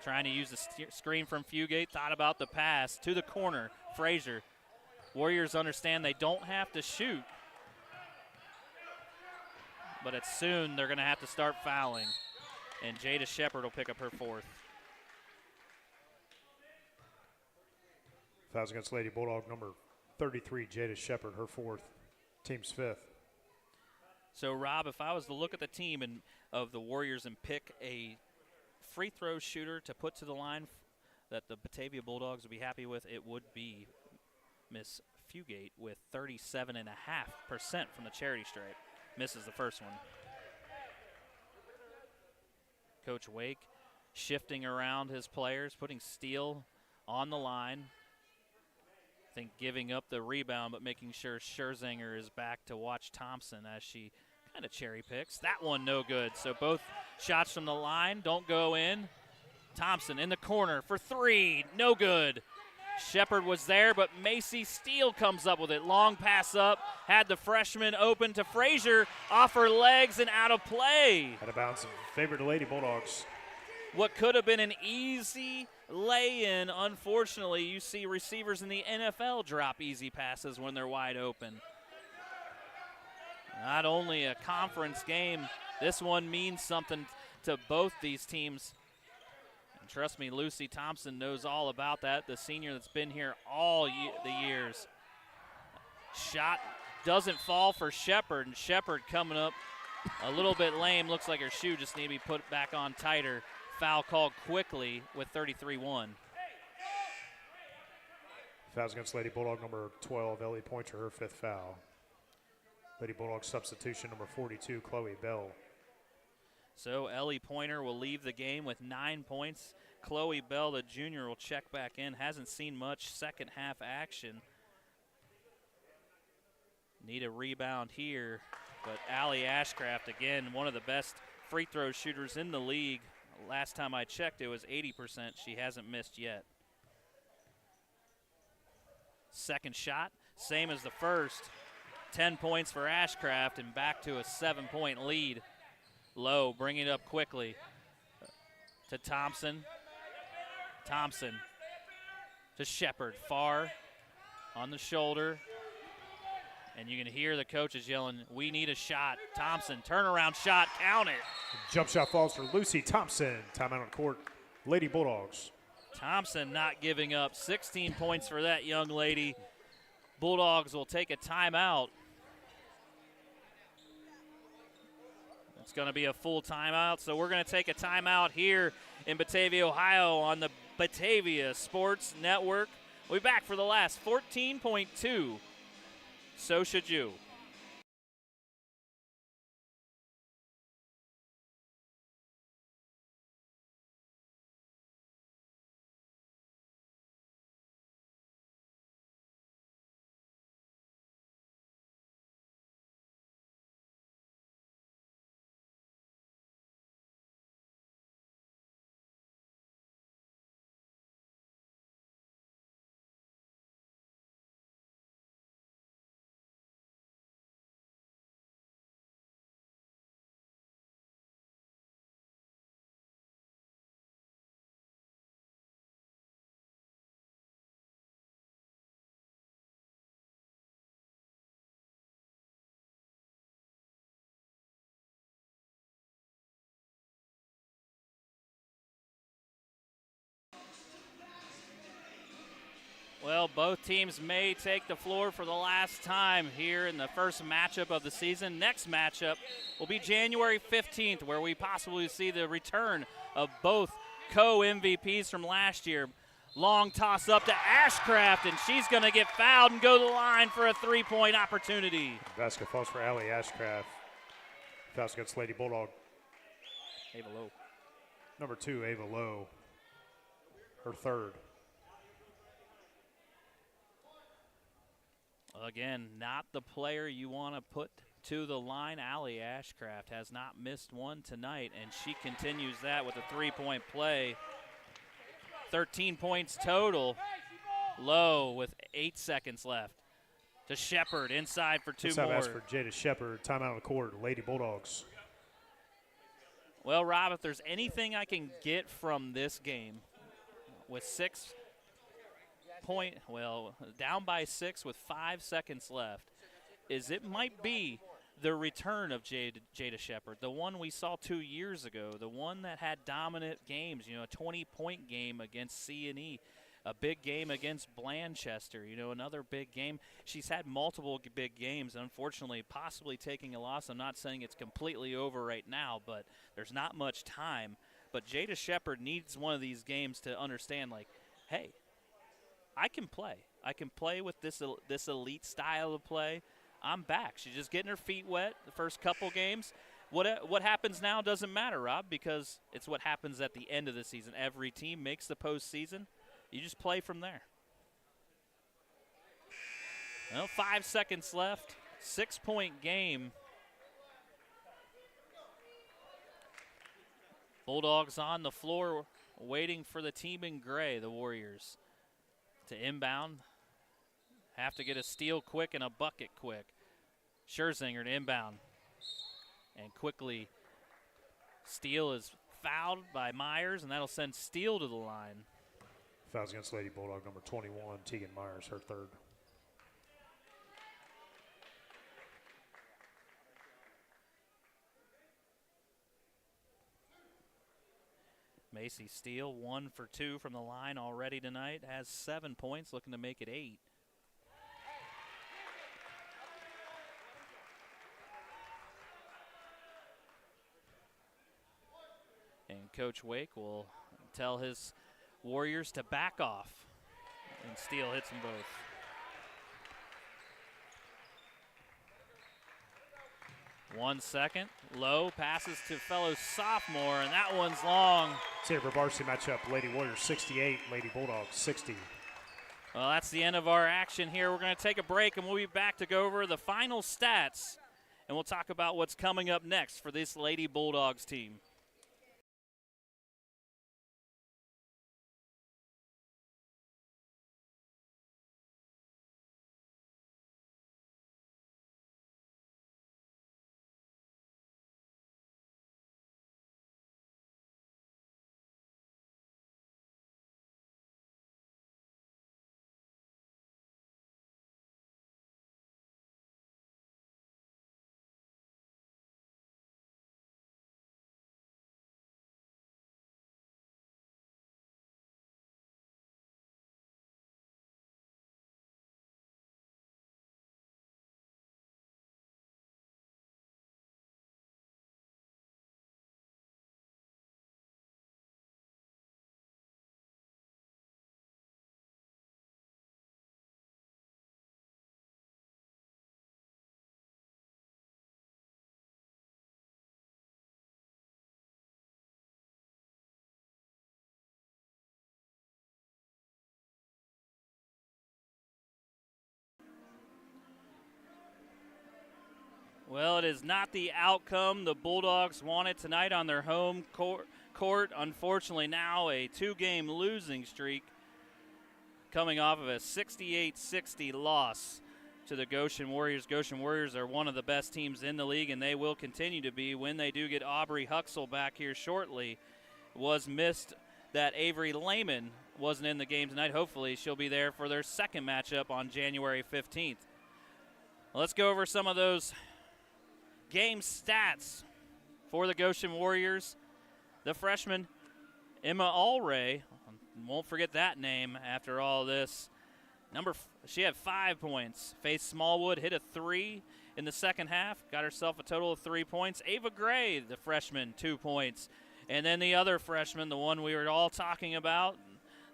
trying to use the screen from Fugate, thought about the pass to the corner. Frazier. Warriors understand they don't have to shoot, but it's soon they're going to have to start fouling. And Jada Shepard will pick up her 4th. Fouls against Lady Bulldog number 33, Jada Shepard, her 4th, team's 5th. So, Rob, if I was to look at the team of the Warriors and pick a free throw shooter to put to the line that the Batavia Bulldogs would be happy with, it would be Miss Fugate with 37.5% from the charity stripe. Misses the first one. Coach Wake shifting around his players, putting Steele on the line. I think giving up the rebound, but making sure Scherzinger is back to watch Thompson as she kind of cherry picks. That one no good. So both shots from the line don't go in. Thompson in the corner for 3, no good. Shepard was there, but Macy Steele comes up with it. Long pass up, had the freshman open to Frazier, off her legs and out of play. Out of bounds in favor of the Lady Bulldogs. What could have been an easy lay-in, unfortunately, you see receivers in the NFL drop easy passes when they're wide open. Not only a conference game, this one means something to both these teams. And trust me, Lucy Thompson knows all about that, the senior that's been here all the years. Shot doesn't fall for Shepard, and Shepard coming up a little bit lame. Looks like her shoe just need to be put back on tighter. Foul called quickly with 33-1. Fouls against Lady Bulldog number 12, Ellie Pointer, her 5th foul. Lady Bulldog substitution number 42, Chloe Bell. So Ellie Pointer will leave the game with 9 points. Chloe Bell, the junior, will check back in. Hasn't seen much second half action. Need a rebound here, but Allie Ashcraft, again, one of the best free throw shooters in the league. Last time I checked, it was 80%. She hasn't missed yet. Second shot, same as the first. 10 points for Ashcraft and back to a 7-point lead. Lowe bringing it up quickly to Thompson. Thompson to Shepard, far on the shoulder. And you can hear the coaches yelling, we need a shot. Thompson, turnaround shot, count it. Jump shot falls for Lucy Thompson. Timeout on court, Lady Bulldogs. Thompson not giving up. 16 points for that young lady. Bulldogs will take a timeout. It's going to be a full timeout, so we're going to take a timeout here in Batavia, Ohio on the Batavia Sports Network. We'll be back for the last 14.2. So should you. Well, both teams may take the floor for the last time here in the first matchup of the season. Next matchup will be January 15th, where we possibly see the return of both co-MVPs from last year. Long toss up to Ashcraft, and she's going to get fouled and go to the line for a three-point opportunity. Basket falls for Allie Ashcraft. Fouls against Lady Bulldog. Ava Lowe. Number 2, Ava Lowe. Her 3rd. Again, not the player you want to put to the line. Allie Ashcraft has not missed one tonight, and she continues that with a three-point play. 13 points total. Lowe with 8 seconds left. To Shepard, inside for two more. Pass for Jada Shepard. Timeout on the court, Lady Bulldogs. Well, Rob, if there's anything I can get from this game with down by 6 with 5 seconds left, is it might be the return of Jada Shepard, the one we saw 2 years ago, the one that had dominant games, a 20-point game against C&E, a big game against Blanchester, another big game. She's had multiple big games, unfortunately, possibly taking a loss. I'm not saying it's completely over right now, but there's not much time. But Jada Shepard needs one of these games to understand, hey, I can play. I can play with this elite style of play. I'm back. She's just getting her feet wet the first couple games. What happens now doesn't matter, Rob, because it's what happens at the end of the season. Every team makes the postseason. You just play from there. Well, 5 seconds left. 6-point game. Bulldogs on the floor waiting for the team in gray, the Warriors. to inbound. Have to get a steal quick and a bucket quick. Scherzinger to inbound. And quickly, Steele is fouled by Myers, and that'll send Steele to the line. Fouls against Lady Bulldog number 21, Tegan Myers, her third. Macy Steele, 1 for 2 from the line already tonight, has 7 points, looking to make it 8. And Coach Wake will tell his Warriors to back off. And Steele hits them both. One second. Low passes to fellow sophomore, and that one's long. Saber varsity matchup, Lady Warriors 68, Lady Bulldogs 60. Well, that's the end of our action here. We're going to take a break, and we'll be back to go over the final stats, and we'll talk about what's coming up next for this Lady Bulldogs team. Well, it is not the outcome the Bulldogs wanted tonight on their home court. Unfortunately, now a 2-game losing streak coming off of a 68-60 loss to the Goshen Warriors. Goshen Warriors are one of the best teams in the league, and they will continue to be when they do get Aubrey Huxell back here shortly. Was missed that Avery Lehman wasn't in the game tonight. Hopefully she'll be there for their second matchup on January 15th. Let's go over some of those game stats for the Goshen Warriors. The freshman, Emma Allray, won't forget that name after all this. She had 5 points. Faith Smallwood hit a 3 in the second half, got herself a total of 3 points. Ava Gray, the freshman, 2 points. And then the other freshman, the one we were all talking about,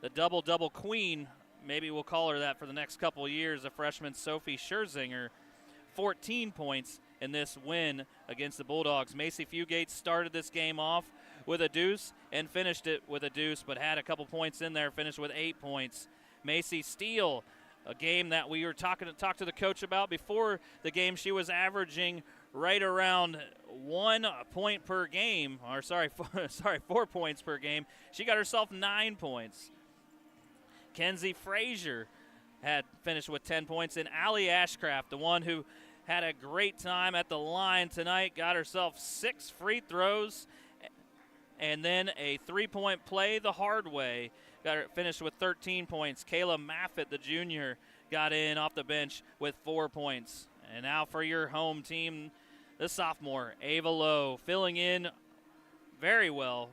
the double-double queen, maybe we'll call her that for the next couple of years, the freshman Sophie Scherzinger, 14 points in this win against the Bulldogs. Macy Fugate started this game off with a deuce and finished it with a deuce, but had a couple points in there, finished with 8 points. Macy Steele, a game that we were talked to the coach about before the game. She was averaging right around 1 point per game, or 4 points per game. She got herself 9 points. Kenzie Frazier had finished with 10 points, and Allie Ashcraft, the one who had a great time at the line tonight, got herself 6 free throws and then a 3-point play the hard way. Finished with 13 points. Kayla Maffitt, the junior, got in off the bench with 4 points. And now for your home team, the sophomore, Ava Lowe, filling in very well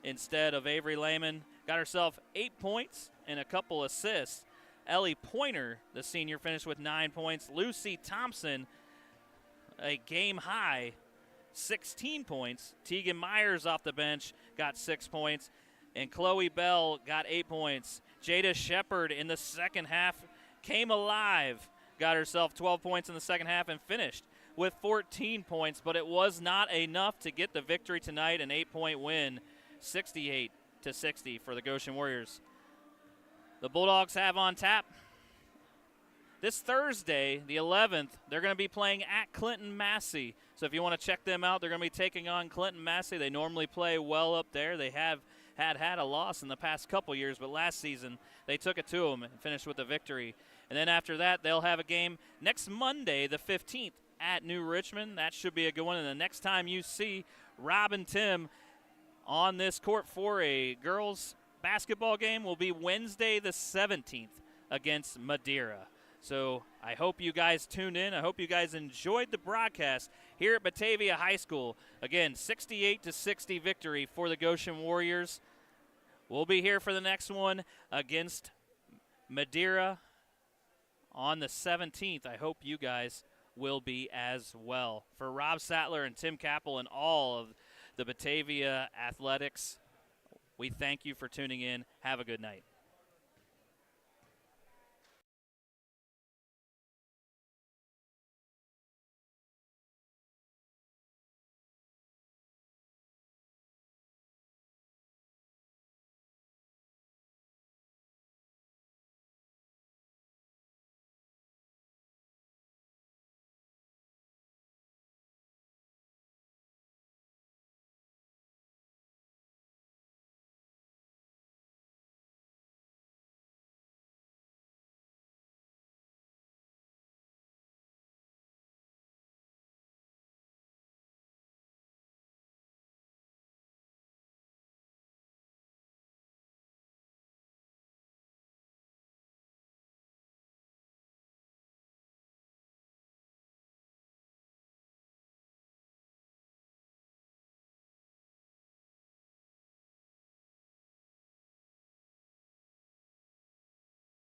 instead of Avery Lehman. Got herself 8 points and a couple assists. Ellie Pointer, the senior, finished with 9 points. Lucy Thompson, a game high, 16 points. Tegan Myers off the bench got 6 points. And Chloe Bell got 8 points. Jada Shepard in the second half came alive, got herself 12 points in the second half and finished with 14 points, but it was not enough to get the victory tonight, an 8-point win, 68-60 for the Goshen Warriors. The Bulldogs have on tap this Thursday, the 11th, they're going to be playing at Clinton Massey. So if you want to check them out, they're going to be taking on Clinton Massey. They normally play well up there. They have had a loss in the past couple years, but last season they took it to them and finished with a victory. And then after that, they'll have a game next Monday, the 15th, at New Richmond. That should be a good one. And the next time you see Rob and Tim on this court for a girls basketball game will be Wednesday the 17th against Madeira. So I hope you guys tuned in. I hope you guys enjoyed the broadcast here at Batavia High School. Again, 68-60 victory for the Goshen Warriors. We'll be here for the next one against Madeira on the 17th. I hope you guys will be as well. For Rob Sattler and Tim Capel and all of the Batavia Athletics, we thank you for tuning in. Have a good night.